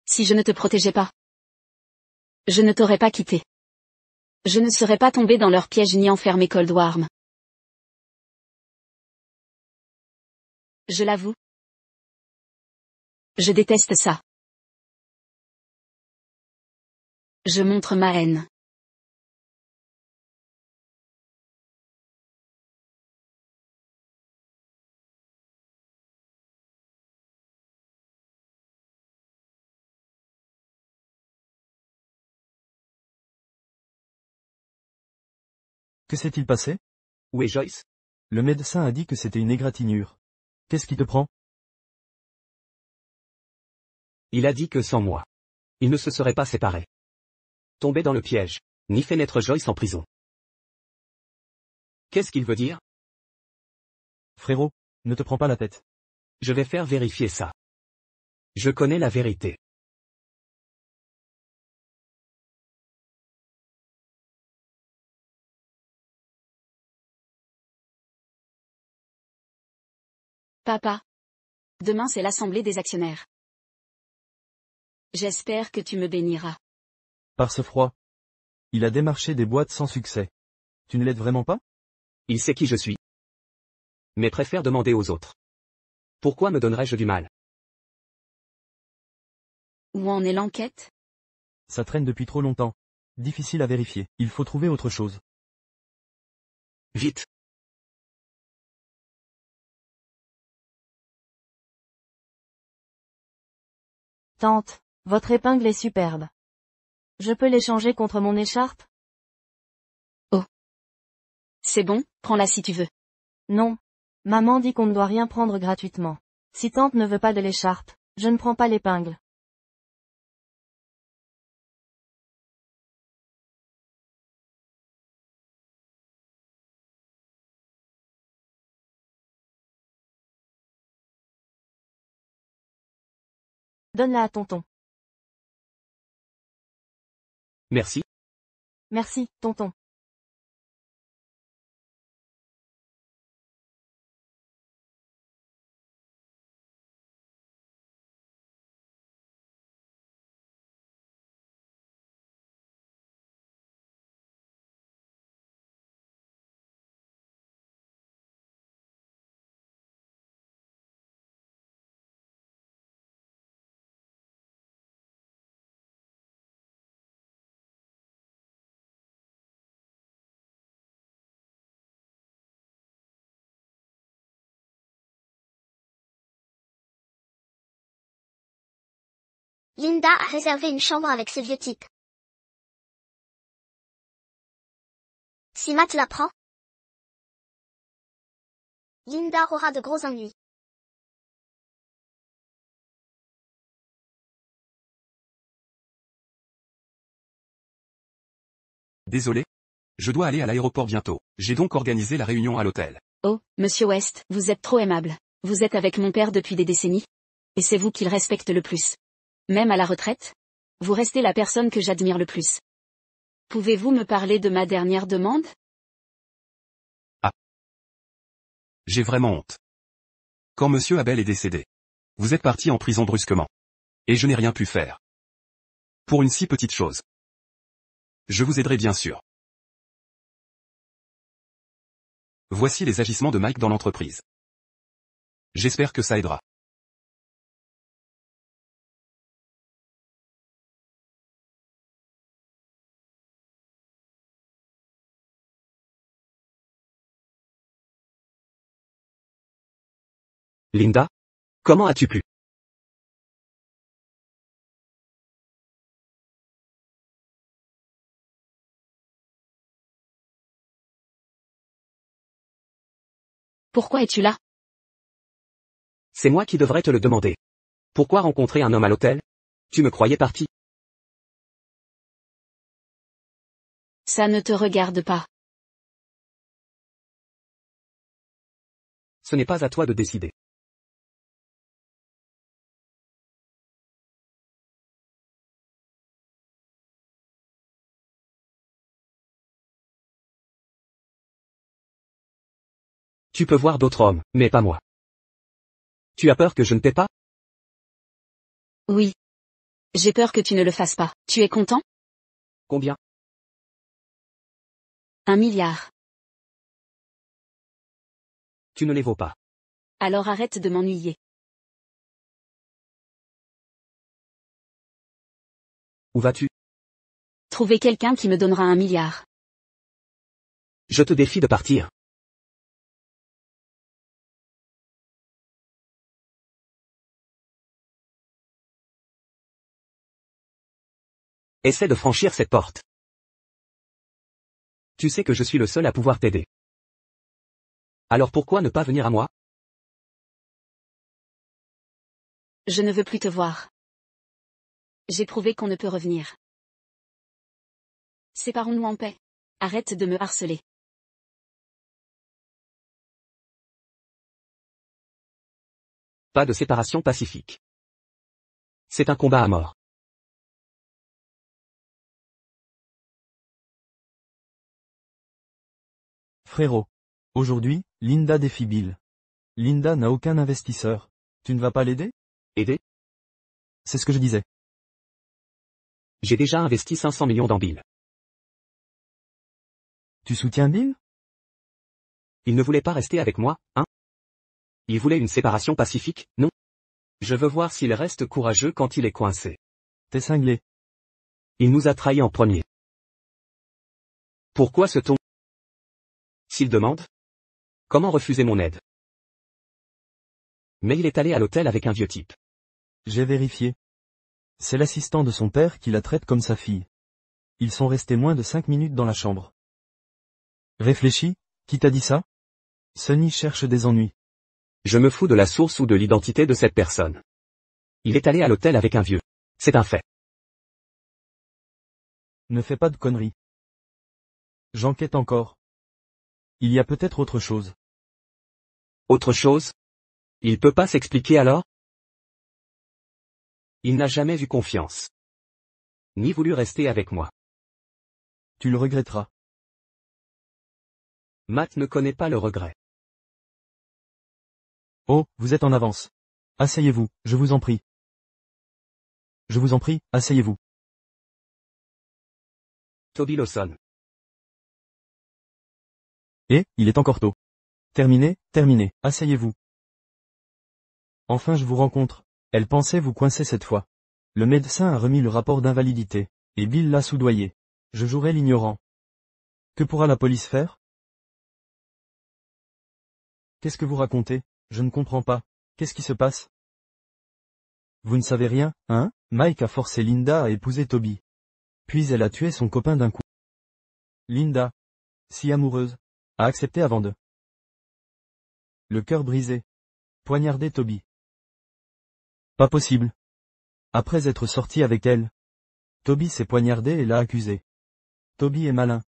Si je ne te protégeais pas, je ne t'aurais pas quitté. Je ne serais pas tombé dans leur piège ni enfermé Cold Warm. Je l'avoue. Je déteste ça. Je montre ma haine. Que s'est-il passé? Où est Joyce? Le médecin a dit que c'était une égratignure. Qu'est-ce qui te prend? Il a dit que sans moi, ils ne se seraient pas séparés. Tombé dans le piège, ni fait naître Joyce en prison. Qu'est-ce qu'il veut dire? Frérot, ne te prends pas la tête. Je vais faire vérifier ça. Je connais la vérité. Papa. Demain c'est l'assemblée des actionnaires. J'espère que tu me béniras. Par ce froid. Il a démarché des boîtes sans succès. Tu ne l'aides vraiment pas? Il sait qui je suis. Mais préfère demander aux autres. Pourquoi me donnerais-je du mal? Où en est l'enquête? Ça traîne depuis trop longtemps. Difficile à vérifier. Il faut trouver autre chose. Vite. Tante, votre épingle est superbe. Je peux l'échanger contre mon écharpe? C'est bon, prends-la si tu veux. Non. Maman dit qu'on ne doit rien prendre gratuitement. Si tante ne veut pas de l'écharpe, je ne prends pas l'épingle. Donne-la à tonton. Merci. Merci, tonton. Linda a réservé une chambre avec ce vieux type. Si Matt la prend, Linda aura de gros ennuis. Désolé. Je dois aller à l'aéroport bientôt. J'ai donc organisé la réunion à l'hôtel. Oh, monsieur West, vous êtes trop aimable. Vous êtes avec mon père depuis des décennies. Et c'est vous qu'il respecte le plus. Même à la retraite? Vous restez la personne que j'admire le plus. Pouvez-vous me parler de ma dernière demande? J'ai vraiment honte. Quand monsieur Abel est décédé, vous êtes parti en prison brusquement. Et je n'ai rien pu faire. Pour une si petite chose. Je vous aiderai bien sûr. Voici les agissements de Mike dans l'entreprise. J'espère que ça aidera. Linda? Comment as-tu pu? Pourquoi es-tu là? C'est moi qui devrais te le demander. Pourquoi rencontrer un homme à l'hôtel? Tu me croyais parti. Ça ne te regarde pas. Ce n'est pas à toi de décider. Tu peux voir d'autres hommes, mais pas moi. Tu as peur que je ne paie pas? Oui. J'ai peur que tu ne le fasses pas. Tu es content? Combien? 1 milliard. Tu ne les vaux pas. Alors arrête de m'ennuyer. Où vas-tu? Trouver quelqu'un qui me donnera 1 milliard. Je te défie de partir. Essaie de franchir cette porte. Tu sais que je suis le seul à pouvoir t'aider. Alors pourquoi ne pas venir à moi? Je ne veux plus te voir. J'ai prouvé qu'on ne peut revenir. Séparons-nous en paix. Arrête de me harceler. Pas de séparation pacifique. C'est un combat à mort. Frérot. Aujourd'hui, Linda défie Bill. Linda n'a aucun investisseur. Tu ne vas pas l'aider? Aider? C'est ce que je disais. J'ai déjà investi 500 millions dans Bill. Tu soutiens Bill? Il ne voulait pas rester avec moi, hein? Il voulait une séparation pacifique, non? Je veux voir s'il reste courageux quand il est coincé. T'es cinglé. Il nous a trahis en premier. Pourquoi ce ton? S'il demande? Comment refuser mon aide? Mais il est allé à l'hôtel avec un vieux type. J'ai vérifié. C'est l'assistant de son père qui la traite comme sa fille. Ils sont restés moins de 5 minutes dans la chambre. Réfléchis, qui t'a dit ça? Sonny cherche des ennuis. Je me fous de la source ou de l'identité de cette personne. Il est allé à l'hôtel avec un vieux. C'est un fait. Ne fais pas de conneries. J'enquête encore. Il y a peut-être autre chose. Autre chose? Il peut pas s'expliquer alors? Il n'a jamais eu confiance. Ni voulu rester avec moi. Tu le regretteras. Matt ne connaît pas le regret. Oh, vous êtes en avance. Asseyez-vous, je vous en prie. Je vous en prie, asseyez-vous. Toby Lawson. Et, il est encore tôt. Terminé, terminé, asseyez-vous. Enfin je vous rencontre. Elle pensait vous coincer cette fois. Le médecin a remis le rapport d'invalidité, et Bill l'a soudoyé. Je jouerai l'ignorant. Que pourra la police faire? Qu'est-ce que vous racontez? Je ne comprends pas. Qu'est-ce qui se passe? Vous ne savez rien, hein? Mike a forcé Linda à épouser Toby. Puis elle a tué son copain d'un coup. Linda, si amoureuse, a accepté avant de. Le cœur brisé. Poignarder Toby. Pas possible. Après être sorti avec elle, Toby s'est poignardé et l'a accusé. Toby est malin.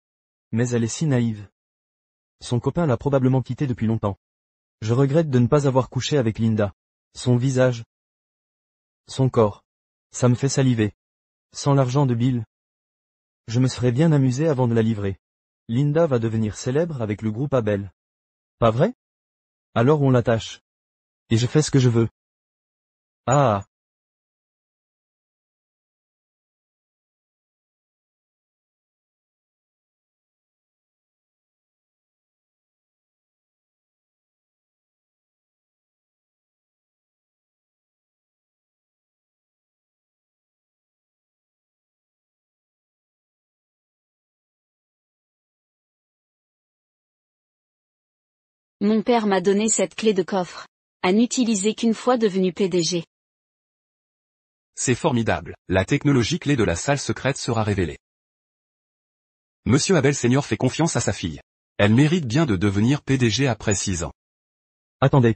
Mais elle est si naïve. Son copain l'a probablement quitté depuis longtemps. Je regrette de ne pas avoir couché avec Linda. Son visage. Son corps. Ça me fait saliver. Sans l'argent de Bill. Je me serais bien amusé avant de la livrer. Linda va devenir célèbre avec le groupe Abel. Pas vrai? Alors on l'attache. Et je fais ce que je veux. Ah. Mon père m'a donné cette clé de coffre. À n'utiliser qu'une fois devenu PDG. C'est formidable, la technologie clé de la salle secrète sera révélée. Monsieur Abel Senior fait confiance à sa fille. Elle mérite bien de devenir PDG après 6 ans. Attendez.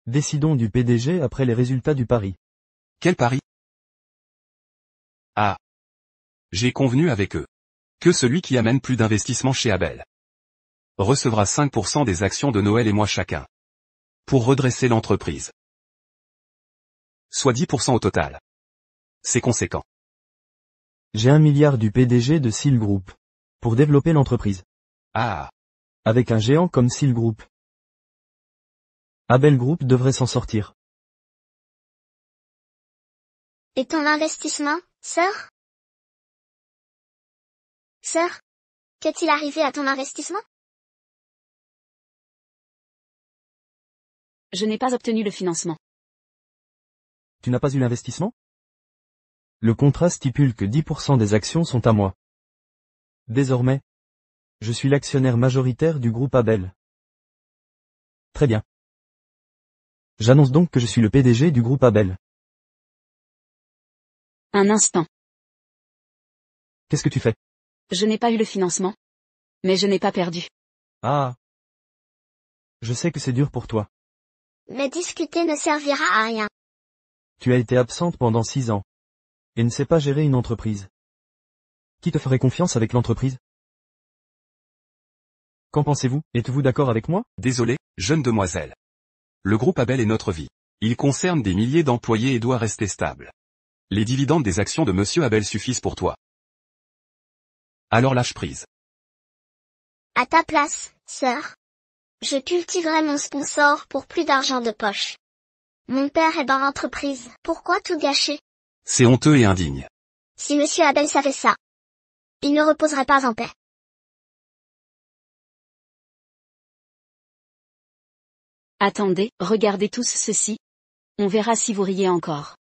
Décidons du PDG après les résultats du pari. Quel pari? Ah. J'ai convenu avec eux. Que celui qui amène plus d'investissement chez Abel recevra 5% des actions de Noël et moi chacun. Pour redresser l'entreprise. soit 10% au total. C'est conséquent. J'ai 1 milliard du PDG de Seal Group. Pour développer l'entreprise. Ah, Avec un géant comme Seal Group. Abel Group devrait s'en sortir. Et ton investissement, sœur? Sœur? Qu'est-il arrivé à ton investissement? Je n'ai pas obtenu le financement. Tu n'as pas eu l'investissement? Le contrat stipule que 10% des actions sont à moi. Désormais, je suis l'actionnaire majoritaire du groupe Abel. Très bien. J'annonce donc que je suis le PDG du groupe Abel. Un instant. Qu'est-ce que tu fais? Je n'ai pas eu le financement. Mais je n'ai pas perdu. Ah. Je sais que c'est dur pour toi. Mais discuter ne servira à rien. Tu as été absente pendant 6 ans. Et ne sais pas gérer une entreprise. Qui te ferait confiance avec l'entreprise? Qu'en pensez-vous? Êtes-vous d'accord avec moi? désolé, jeune demoiselle. Le groupe Abel est notre vie. Il concerne des milliers d'employés et doit rester stable. Les dividendes des actions de Monsieur Abel suffisent pour toi. Alors lâche prise. À ta place, sœur. Je cultiverai mon sponsor pour plus d'argent de poche. Mon père est dans l'entreprise, pourquoi tout gâcher? C'est honteux et indigne. Si Monsieur Abel savait ça, il ne reposerait pas en paix. Attendez, regardez tous ceci. On verra si vous riez encore.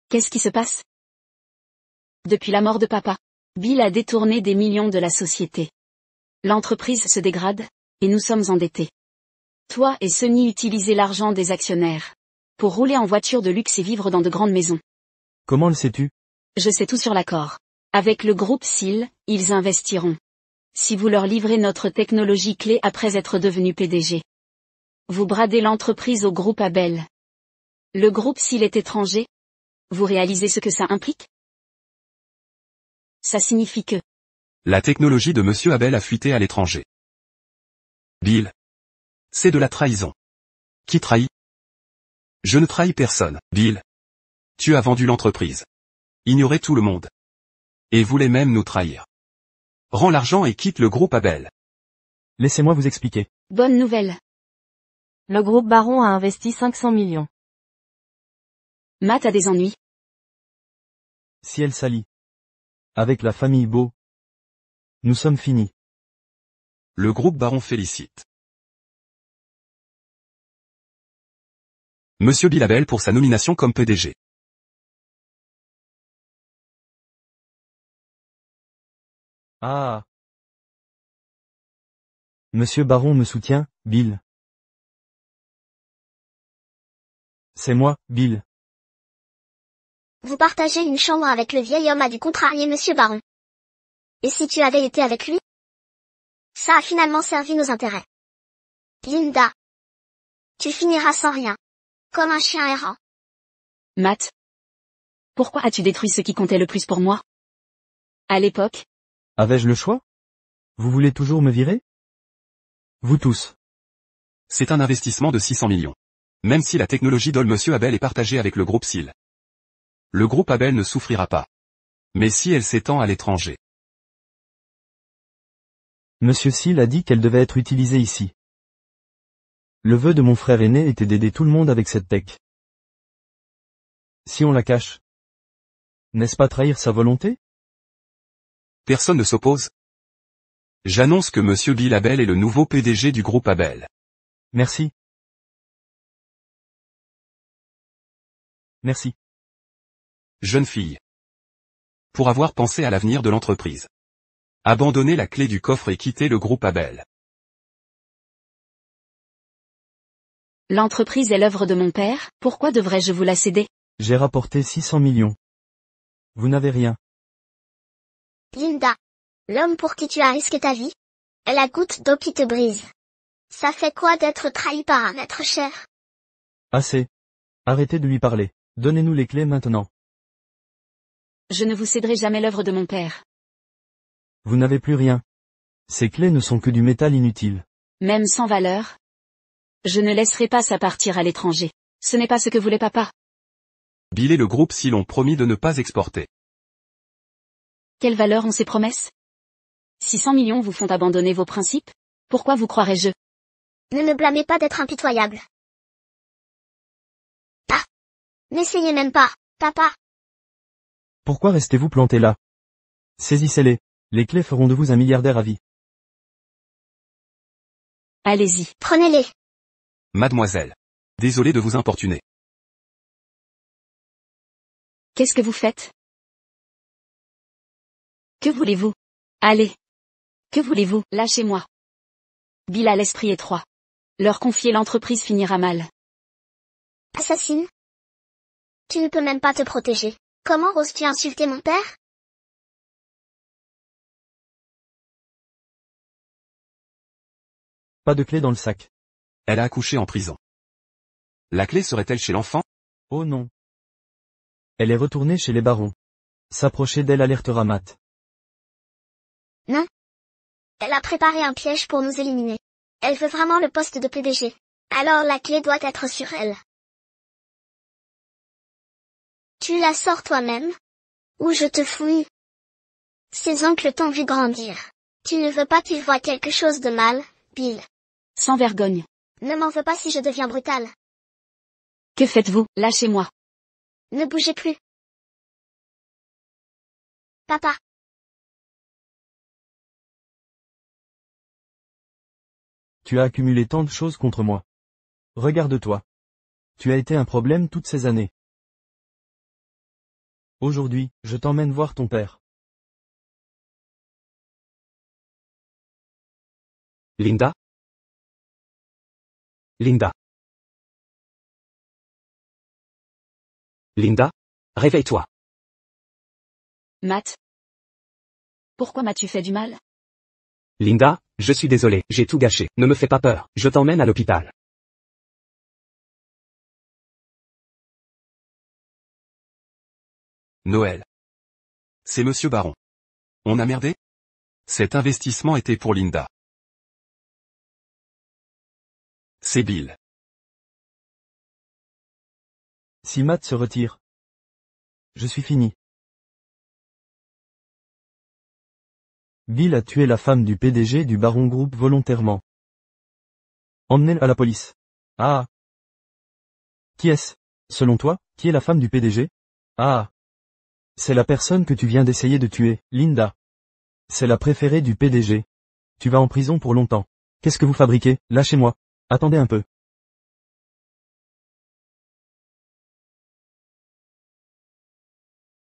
Qu'est-ce qui se passe? Depuis la mort de papa, Bill a détourné des millions de la société. L'entreprise se dégrade, et nous sommes endettés. Toi et Sonny utilisez l'argent des actionnaires pour rouler en voiture de luxe et vivre dans de grandes maisons. Comment le sais-tu? Je sais tout sur l'accord. Avec le groupe Seal, ils investiront. Si vous leur livrez notre technologie clé après être devenu PDG. Vous bradez l'entreprise au groupe Abel. Le groupe Seal est étranger. Vous réalisez ce que ça implique? Ça signifie que La technologie de Monsieur Abel a fuité à l'étranger. Bill. C'est de la trahison. Qui trahit? Je ne trahis personne, Bill. Tu as vendu l'entreprise. Ignorez tout le monde. Et voulez même nous trahir. Rends l'argent et quitte le groupe Abel. Laissez-moi vous expliquer. bonne nouvelle. Le groupe Baron a investi 500 millions. Matt a des ennuis. Ciel Sally. Avec la famille Beau. Nous sommes finis. Le groupe Baron félicite Monsieur Bill Abel pour sa nomination comme PDG. Ah. Monsieur Baron me soutient, Bill. C'est moi, Bill. Vous partagez une chambre avec le vieil homme a dû contrarier Monsieur Baron. Et si tu avais été avec lui? Ça a finalement servi nos intérêts. Linda. Tu finiras sans rien. Comme un chien errant. Matt. Pourquoi as-tu détruit ce qui comptait le plus pour moi? À l'époque, Avais-je le choix? Vous voulez toujours me virer? Vous tous. C'est un investissement de 600 millions. Même si la technologie de Monsieur Abel est partagée avec le groupe Seal. Le groupe Abel ne souffrira pas. Mais si elle s'étend à l'étranger. Monsieur Seal a dit qu'elle devait être utilisée ici. Le vœu de mon frère aîné était d'aider tout le monde avec cette tech. Si on la cache, n'est-ce pas trahir sa volonté? Personne ne s'oppose. J'annonce que Monsieur Bill Abel est le nouveau PDG du groupe Abel. Merci. Merci. Jeune fille. Pour avoir pensé à l'avenir de l'entreprise. Abandonnez la clé du coffre et quittez le groupe Abel. l'entreprise est l'œuvre de mon père, pourquoi devrais-je vous la céder? J'ai rapporté 600 millions. Vous n'avez rien. Linda. L'homme pour qui tu as risqué ta vie? Est la goutte d'eau qui te brise. Ça fait quoi d'être trahi par un être cher? Assez. Arrêtez de lui parler. Donnez-nous les clés maintenant. Je ne vous céderai jamais l'œuvre de mon père. Vous n'avez plus rien. Ces clés ne sont que du métal inutile. Même sans valeur. Je ne laisserai pas ça partir à l'étranger. Ce n'est pas ce que voulait papa. Bill et le groupe s'y l'ont promis de ne pas exporter. Quelle valeur ont ces promesses? Si 100 millions vous font abandonner vos principes, pourquoi vous croirais-je? Ne me blâmez pas d'être impitoyable. Ah! N'essayez même pas, papa. Pourquoi restez-vous planté là? Saisissez-les. Les clés feront de vous un milliardaire à vie. Allez-y. Prenez-les. Mademoiselle. Désolé de vous importuner. Qu'est-ce que vous faites? Que voulez-vous? Allez. Que voulez-vous? Lâchez-moi. Bill a l'esprit étroit. Leur confier l'entreprise finira mal. Assassine. Tu ne peux même pas te protéger. Comment oses-tu insulter mon père? Pas de clé dans le sac. Elle a accouché en prison. La clé serait-elle chez l'enfant? Oh non. Elle est retournée chez les barons. S'approcher d'elle alertera Matt. Non. Elle a préparé un piège pour nous éliminer. Elle veut vraiment le poste de PDG. Alors la clé doit être sur elle. Tu la sors toi-même? Ou je te fouille? Ses oncles t'ont vu grandir. Tu ne veux pas qu'ils voient quelque chose de mal, Bill? Sans vergogne. Ne m'en veux pas si je deviens brutal. Que faites-vous? Lâchez-moi. Ne bougez plus. Papa. Tu as accumulé tant de choses contre moi. Regarde-toi. Tu as été un problème toutes ces années. Aujourd'hui, je t'emmène voir ton père. Linda? Linda? Linda? Réveille-toi. Matt? Pourquoi m'as-tu fait du mal? Linda, je suis désolé, j'ai tout gâché. Ne me fais pas peur, je t'emmène à l'hôpital. Noël. C'est Monsieur Baron. On a merdé? Cet investissement était pour Linda. C'est Bill. Si Matt se retire. Je suis fini. Bill a tué la femme du PDG du Baron Group volontairement. Emmenez-le à la police. Ah. Qui est-ce? Selon toi, qui est la femme du PDG? Ah. C'est la personne que tu viens d'essayer de tuer, Linda. C'est la préférée du PDG. Tu vas en prison pour longtemps. Qu'est-ce que vous fabriquez? Lâchez-moi. Attendez un peu.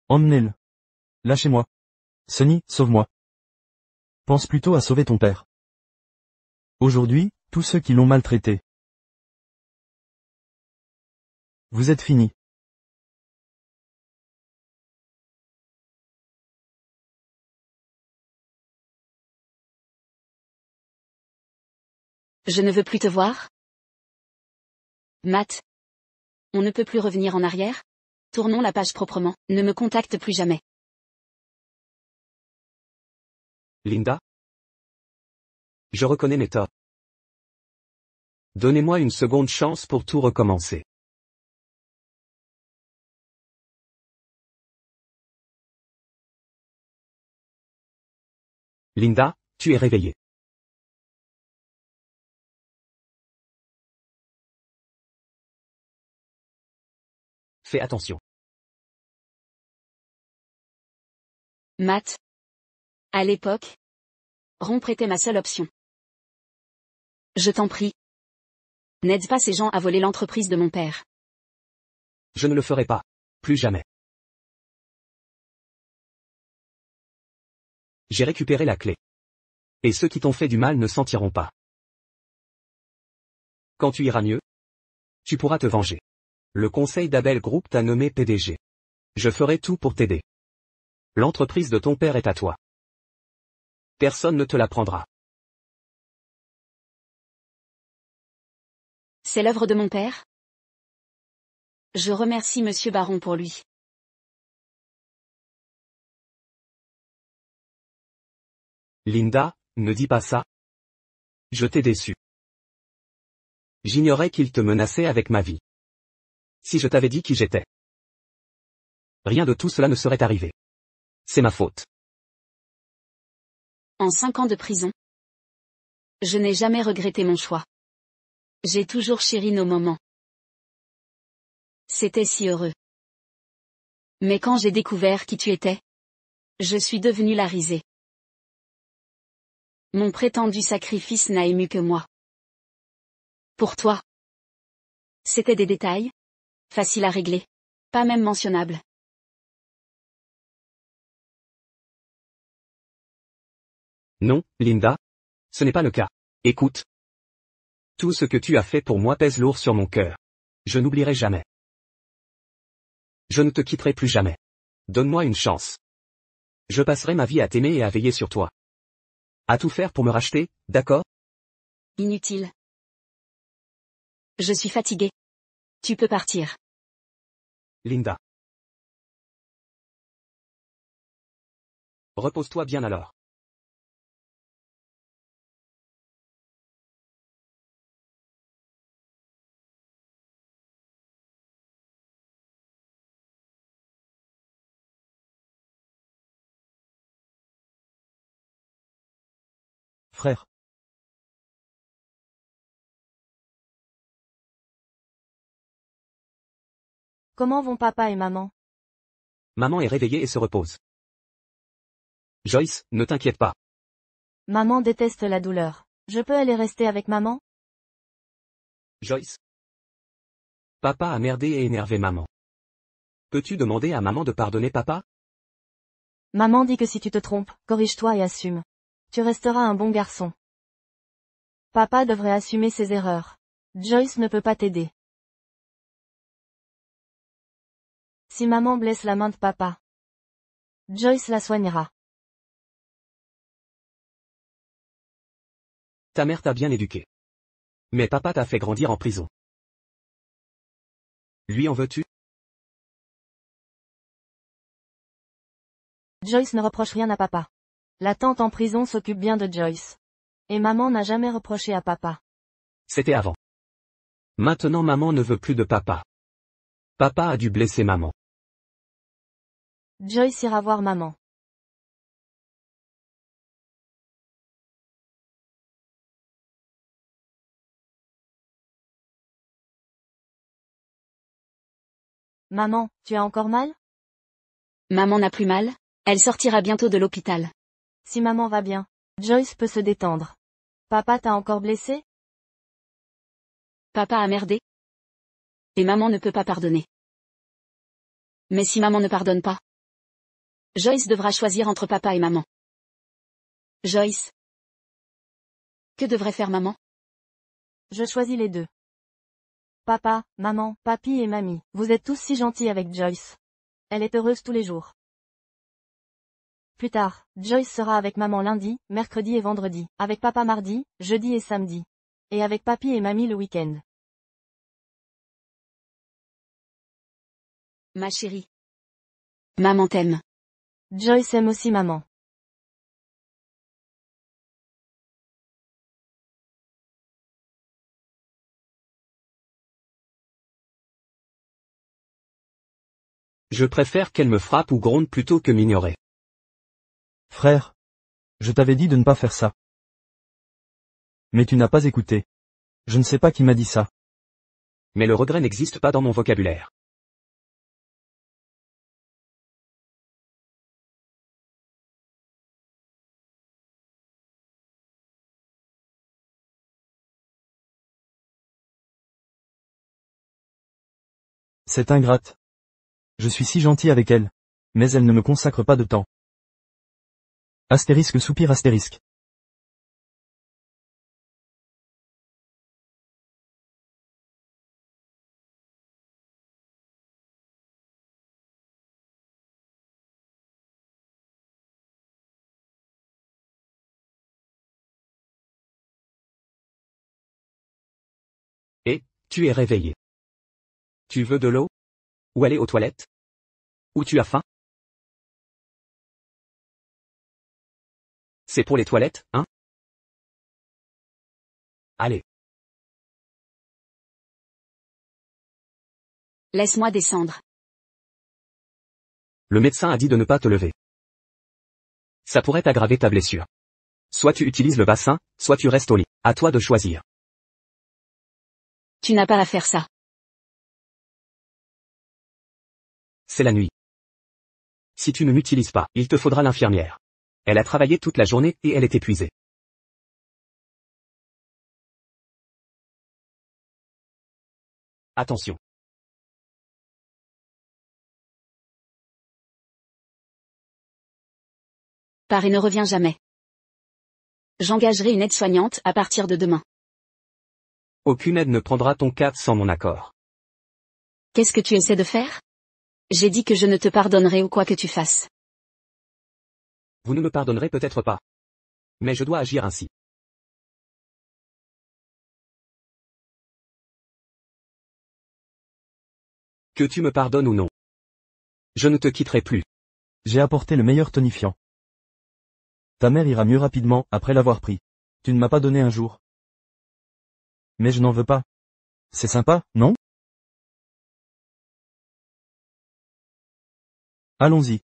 Emmenez-le. Lâchez-moi. Sonny, sauve-moi. Pense plutôt à sauver ton père. Aujourd'hui, tous ceux qui l'ont maltraité. Vous êtes finis. Je ne veux plus te voir? Matt? On ne peut plus revenir en arrière? Tournons la page proprement. Ne me contacte plus jamais. Linda? Je reconnais mes torts. Donnez-moi une seconde chance pour tout recommencer. Linda, tu es réveillée. Fais attention. Matt? À l'époque, rompre était ma seule option. Je t'en prie. N'aide pas ces gens à voler l'entreprise de mon père. Je ne le ferai pas. Plus jamais. J'ai récupéré la clé. Et ceux qui t'ont fait du mal ne sentiront pas. Quand tu iras mieux, tu pourras te venger. Le conseil d'Abel Group t'a nommé PDG. Je ferai tout pour t'aider. L'entreprise de ton père est à toi. Personne ne te la prendra. C'est l'œuvre de mon père? Je remercie Monsieur Baron pour lui. Linda, ne dis pas ça. Je t'ai déçu. J'ignorais qu'il te menaçait avec ma vie. Si je t'avais dit qui j'étais. Rien de tout cela ne serait arrivé. C'est ma faute. En 5 ans de prison, je n'ai jamais regretté mon choix. J'ai toujours chéri nos moments. C'était si heureux. Mais quand j'ai découvert qui tu étais, je suis devenue la risée. Mon prétendu sacrifice n'a ému que moi. Pour toi, c'était des détails, faciles à régler, pas même mentionnables. Non, Linda, ce n'est pas le cas. Écoute. Tout ce que tu as fait pour moi pèse lourd sur mon cœur. Je n'oublierai jamais. Je ne te quitterai plus jamais. Donne-moi une chance. Je passerai ma vie à t'aimer et à veiller sur toi. À tout faire pour me racheter, d'accord? Inutile. Je suis fatiguée. Tu peux partir. Linda. Repose-toi bien alors. Frère. Comment vont papa et maman? Maman est réveillée et se repose. Joyce, ne t'inquiète pas. Maman déteste la douleur. Je peux aller rester avec maman? Joyce. Papa a merdé et énervé maman. Peux-tu demander à maman de pardonner papa? Maman dit que si tu te trompes, corrige-toi et assume. Tu resteras un bon garçon. Papa devrait assumer ses erreurs. Joyce ne peut pas t'aider. Si maman blesse la main de papa, Joyce la soignera. Ta mère t'a bien éduqué. Mais papa t'a fait grandir en prison. Lui en veux-tu? Joyce ne reproche rien à papa. La tante en prison s'occupe bien de Joyce. Et maman n'a jamais reproché à papa. C'était avant. Maintenant maman ne veut plus de papa. Papa a dû blesser maman. Joyce ira voir maman. Maman, tu as encore mal? Maman n'a plus mal, elle sortira bientôt de l'hôpital. Si maman va bien, Joyce peut se détendre. Papa t'a encore blessé? Papa a merdé. Et maman ne peut pas pardonner. Mais si maman ne pardonne pas, Joyce devra choisir entre papa et maman. Joyce. Que devrait faire maman? Je choisis les deux. Papa, maman, papy et mamie, vous êtes tous si gentils avec Joyce. Elle est heureuse tous les jours. Plus tard, Joyce sera avec maman lundi, mercredi et vendredi, avec papa mardi, jeudi et samedi. Et avec papy et mamie le week-end. Ma chérie. Maman t'aime. Joyce aime aussi maman. Je préfère qu'elle me frappe ou gronde plutôt que m'ignorer. Frère. Je t'avais dit de ne pas faire ça. Mais tu n'as pas écouté. Je ne sais pas qui m'a dit ça. Mais le regret n'existe pas dans mon vocabulaire. C'est ingrate. Je suis si gentil avec elle. Mais elle ne me consacre pas de temps. Astérisque soupir astérisque. Et, tu es réveillé. Tu veux de l'eau? Ou aller aux toilettes? Ou tu as faim? C'est pour les toilettes, hein? Allez. Laisse-moi descendre. Le médecin a dit de ne pas te lever. Ça pourrait aggraver ta blessure. Soit tu utilises le bassin, soit tu restes au lit. À toi de choisir. Tu n'as pas à faire ça. C'est la nuit. Si tu ne m'utilises pas, il te faudra l'infirmière. Elle a travaillé toute la journée et elle est épuisée. Attention. Pars et ne reviens jamais. J'engagerai une aide-soignante à partir de demain. Aucune aide ne prendra ton cas sans mon accord. Qu'est-ce que tu essaies de faire? J'ai dit que je ne te pardonnerai ou quoi que tu fasses. Vous ne me pardonnerez peut-être pas. Mais je dois agir ainsi. Que tu me pardonnes ou non. Je ne te quitterai plus. J'ai apporté le meilleur tonifiant. Ta mère ira mieux rapidement après l'avoir pris. Tu ne m'as pas donné un jour. Mais je n'en veux pas. C'est sympa, non? Allons-y.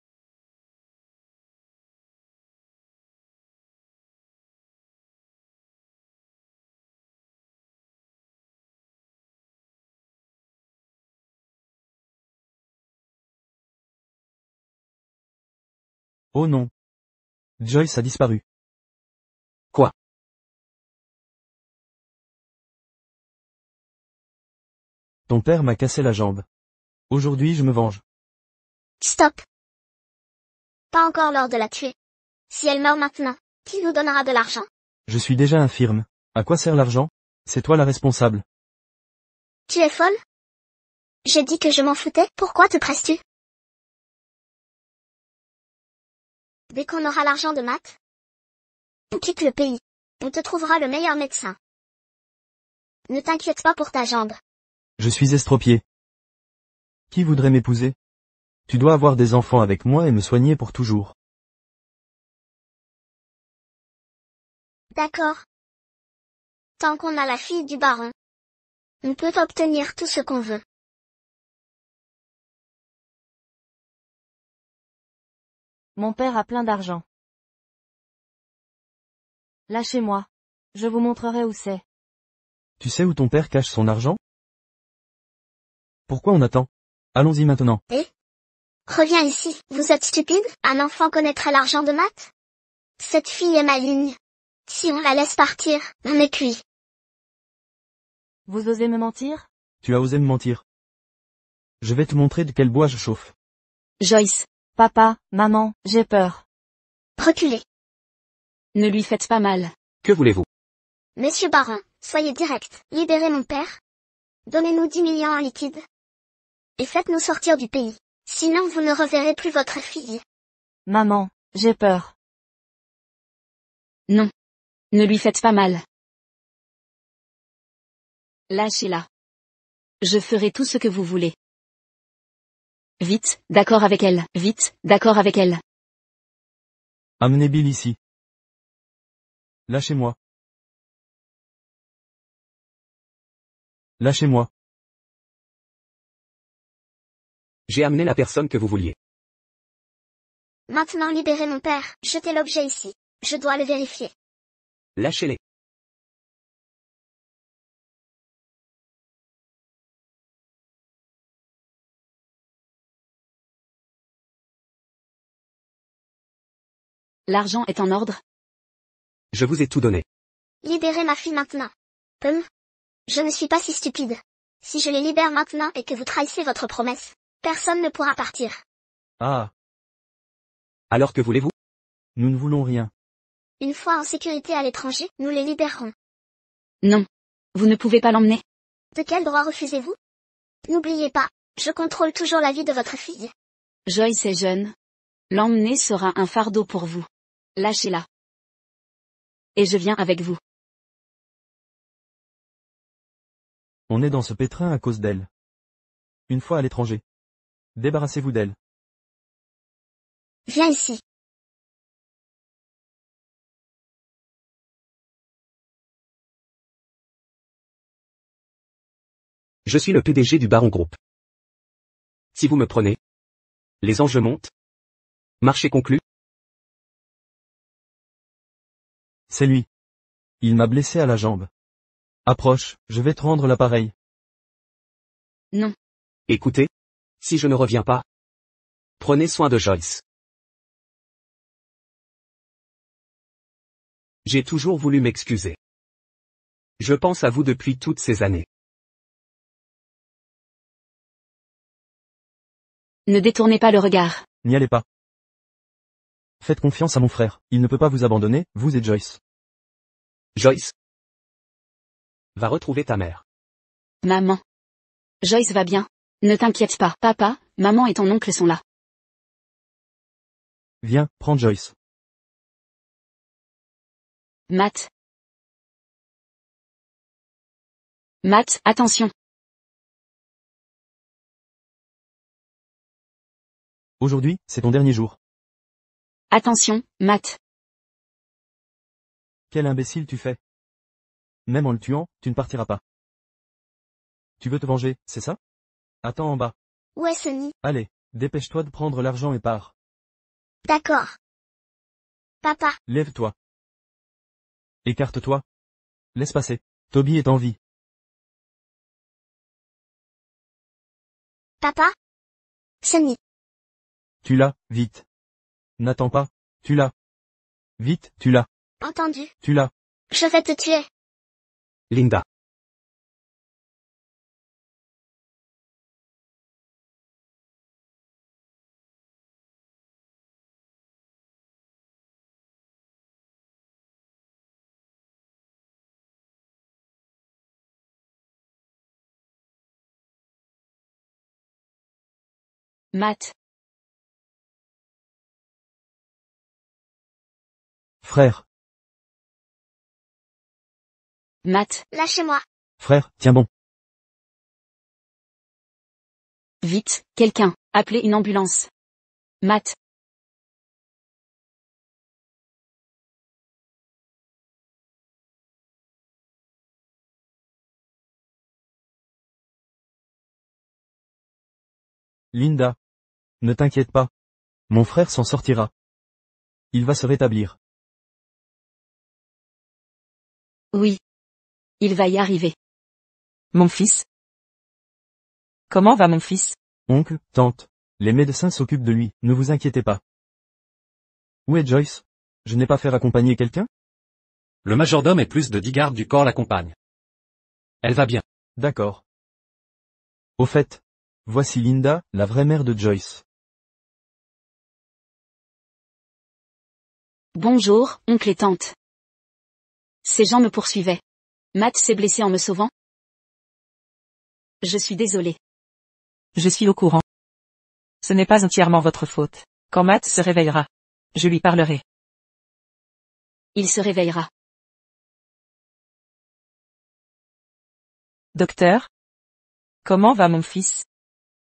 Oh non. Joyce a disparu. Quoi? Ton père m'a cassé la jambe. Aujourd'hui je me venge. Stop. Pas encore l'heure de la tuer. Si elle meurt maintenant, qui nous donnera de l'argent? Je suis déjà infirme. À quoi sert l'argent? C'est toi la responsable. Tu es folle? J'ai dit que je m'en foutais, pourquoi te presses-tu? Dès qu'on aura l'argent de Matt, on quitte le pays. On te trouvera le meilleur médecin. Ne t'inquiète pas pour ta jambe. Je suis estropié. Qui voudrait m'épouser? Tu dois avoir des enfants avec moi et me soigner pour toujours. D'accord. Tant qu'on a la fille du baron, on peut obtenir tout ce qu'on veut. Mon père a plein d'argent. Lâchez-moi. Je vous montrerai où c'est. Tu sais où ton père cache son argent? Pourquoi on attend? Allons-y maintenant. Reviens ici, vous êtes stupide? Un enfant connaîtrait l'argent de Matt? Cette fille est maligne. Si on la laisse partir, on est cuit. Vous osez me mentir? Tu as osé me mentir. Je vais te montrer de quel bois je chauffe. Joyce, Papa, maman, j'ai peur. Reculez. ne lui faites pas mal. Que voulez-vous? Monsieur Baron, soyez direct. Libérez mon père. Donnez-nous 10 millions en liquide. Et faites-nous sortir du pays. Sinon vous ne reverrez plus votre fille. Maman, j'ai peur. Non. Ne lui faites pas mal. Lâchez-la. Je ferai tout ce que vous voulez. Vite, d'accord avec elle. Vite, d'accord avec elle. Amenez Bill ici. Lâchez-moi. Lâchez-moi. J'ai amené la personne que vous vouliez. Maintenant libérez mon père. Jetez l'objet ici. Je dois le vérifier. Lâchez-les. L'argent est en ordre? Je vous ai tout donné. Libérez ma fille maintenant. Je ne suis pas si stupide. Si je les libère maintenant et que vous trahissez votre promesse, personne ne pourra partir. Ah, Alors que voulez-vous? nous ne voulons rien. Une fois en sécurité à l'étranger, nous les libérerons. Non. Vous ne pouvez pas l'emmener. De quel droit refusez-vous? N'oubliez pas, je contrôle toujours la vie de votre fille. Joyce est jeune. L'emmener sera un fardeau pour vous. Lâchez-la. Et je viens avec vous. On est dans ce pétrin à cause d'elle. Une fois à l'étranger. Débarrassez-vous d'elle. Viens ici. Je suis le PDG du Baron Group. Si vous me prenez. Les enjeux montent. Marché conclu. C'est lui. Il m'a blessé à la jambe. Approche, je vais te rendre l'appareil. Non. Écoutez. Si je ne reviens pas. Prenez soin de Joyce. J'ai toujours voulu m'excuser. Je pense à vous depuis toutes ces années. Ne détournez pas le regard. N'y allez pas. Faites confiance à mon frère, il ne peut pas vous abandonner, vous et Joyce. Joyce. Va retrouver ta mère. Maman. Joyce va bien. Ne t'inquiète pas. Papa, maman et ton oncle sont là. Viens, prends Joyce. Matt. Matt, attention. Aujourd'hui, c'est ton dernier jour. Attention, Matt. Quel imbécile tu fais. Même en le tuant, tu ne partiras pas. Tu veux te venger, c'est ça? Attends en bas. Ouais, Sonny. Allez, dépêche-toi de prendre l'argent et pars. D'accord. Papa. Lève-toi. Écarte-toi. Laisse passer. Toby est en vie. Papa. Sonny. Tu l'as, vite. N'attends pas, tu l'as. Vite, tu l'as. Entendu. Tu l'as. Je vais te tuer. Linda. Matt. Frère. Matt. Lâchez-moi. Frère, tiens bon. Vite, quelqu'un. Appelez une ambulance. Matt. Linda. Ne t'inquiète pas. Mon frère s'en sortira. Il va se rétablir. Oui. Il va y arriver. Mon fils? Comment va mon fils? Oncle, tante. Les médecins s'occupent de lui, ne vous inquiétez pas. Où est Joyce? Je n'ai pas fait accompagner quelqu'un? Le majordome et plus de 10 gardes du corps l'accompagnent. Elle va bien. D'accord. Au fait, voici Linda, la vraie mère de Joyce. Bonjour, oncle et tante. Ces gens me poursuivaient. Matt s'est blessé en me sauvant. Je suis désolé. Je suis au courant. Ce n'est pas entièrement votre faute. Quand Matt se réveillera, je lui parlerai. Il se réveillera. Docteur? Comment va mon fils?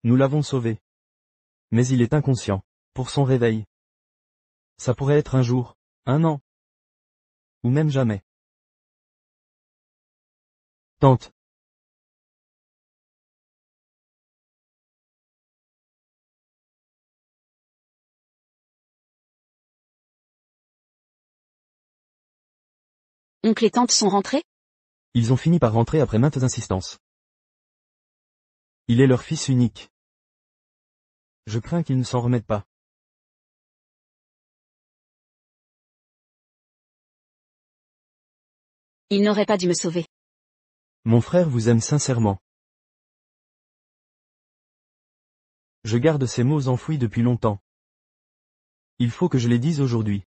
Nous l'avons sauvé. Mais il est inconscient. Pour son réveil. Ça pourrait être un jour, un an. Ou même jamais. Tante. Oncle et tante sont rentrés? Ils ont fini par rentrer après maintes insistances. Il est leur fils unique. Je crains qu'ils ne s'en remettent pas. Il n'aurait pas dû me sauver. Mon frère vous aime sincèrement. Je garde ces mots enfouis depuis longtemps. Il faut que je les dise aujourd'hui.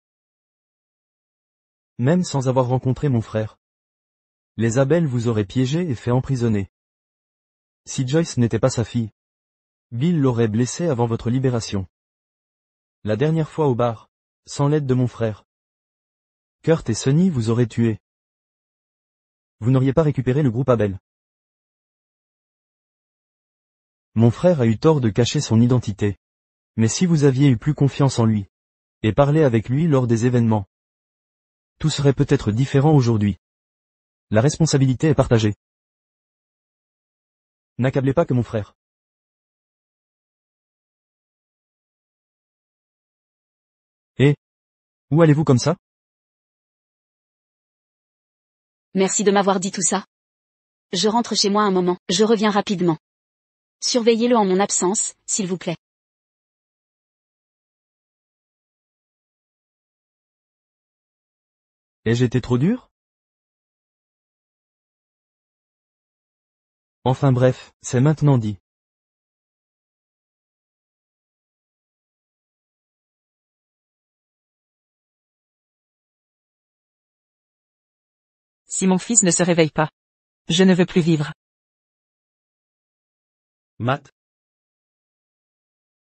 Même sans avoir rencontré mon frère. Les Abel vous auraient piégé et fait emprisonner. Si Joyce n'était pas sa fille, Bill l'aurait blessée avant votre libération. La dernière fois au bar, sans l'aide de mon frère. Kurt et Sonny vous auraient tué. Vous n'auriez pas récupéré le groupe Abel. Mon frère a eu tort de cacher son identité. Mais si vous aviez eu plus confiance en lui, et parlé avec lui lors des événements, tout serait peut-être différent aujourd'hui. La responsabilité est partagée. N'accablez pas que mon frère. Où allez-vous comme ça? Merci de m'avoir dit tout ça. Je rentre chez moi un moment, je reviens rapidement. Surveillez-le en mon absence, s'il vous plaît. Ai-je été trop dur? Enfin bref, c'est maintenant dit. Si mon fils ne se réveille pas. Je ne veux plus vivre. Matt.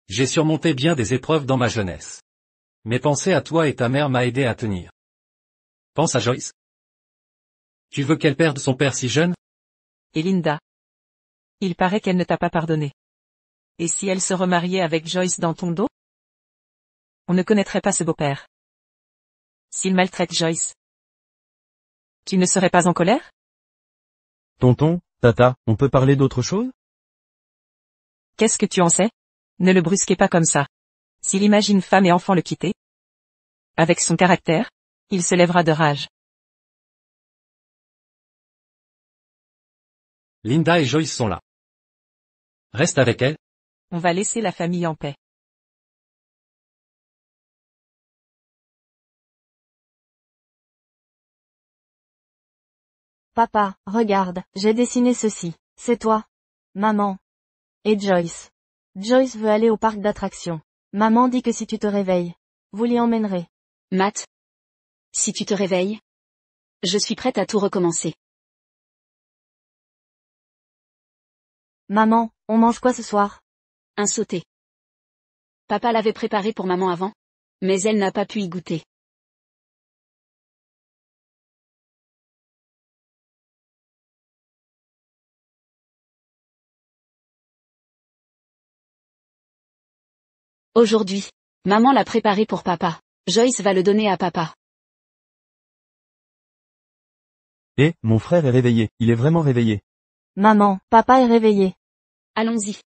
J'ai surmonté bien des épreuves dans ma jeunesse. Mais penser à toi et ta mère m'a aidé à tenir. Pense à Joyce. Tu veux qu'elle perde son père si jeune? Et Linda. Il paraît qu'elle ne t'a pas pardonné. Et si elle se remariait avec Joyce dans ton dos? On ne connaîtrait pas ce beau-père. S'il maltraite Joyce. Tu ne serais pas en colère? Tonton, tata, on peut parler d'autre chose? Qu'est-ce que tu en sais? Ne le brusquez pas comme ça. S'il imagine femme et enfant le quitter, avec son caractère, il se lèvera de rage. Linda et Joyce sont là. Reste avec elle. On va laisser la famille en paix. Papa, regarde, j'ai dessiné ceci. C'est toi. Maman. Et Joyce. Joyce veut aller au parc d'attractions. Maman dit que si tu te réveilles, vous l'y emmènerez. Matt. Si tu te réveilles. Je suis prête à tout recommencer. Maman, on mange quoi ce soir? Un sauté. Papa l'avait préparé pour maman avant. Mais elle n'a pas pu y goûter. Aujourd'hui, maman l'a préparé pour papa. Joyce va le donner à papa. Mon frère est réveillé, il est vraiment réveillé. Maman, papa est réveillé. Allons-y.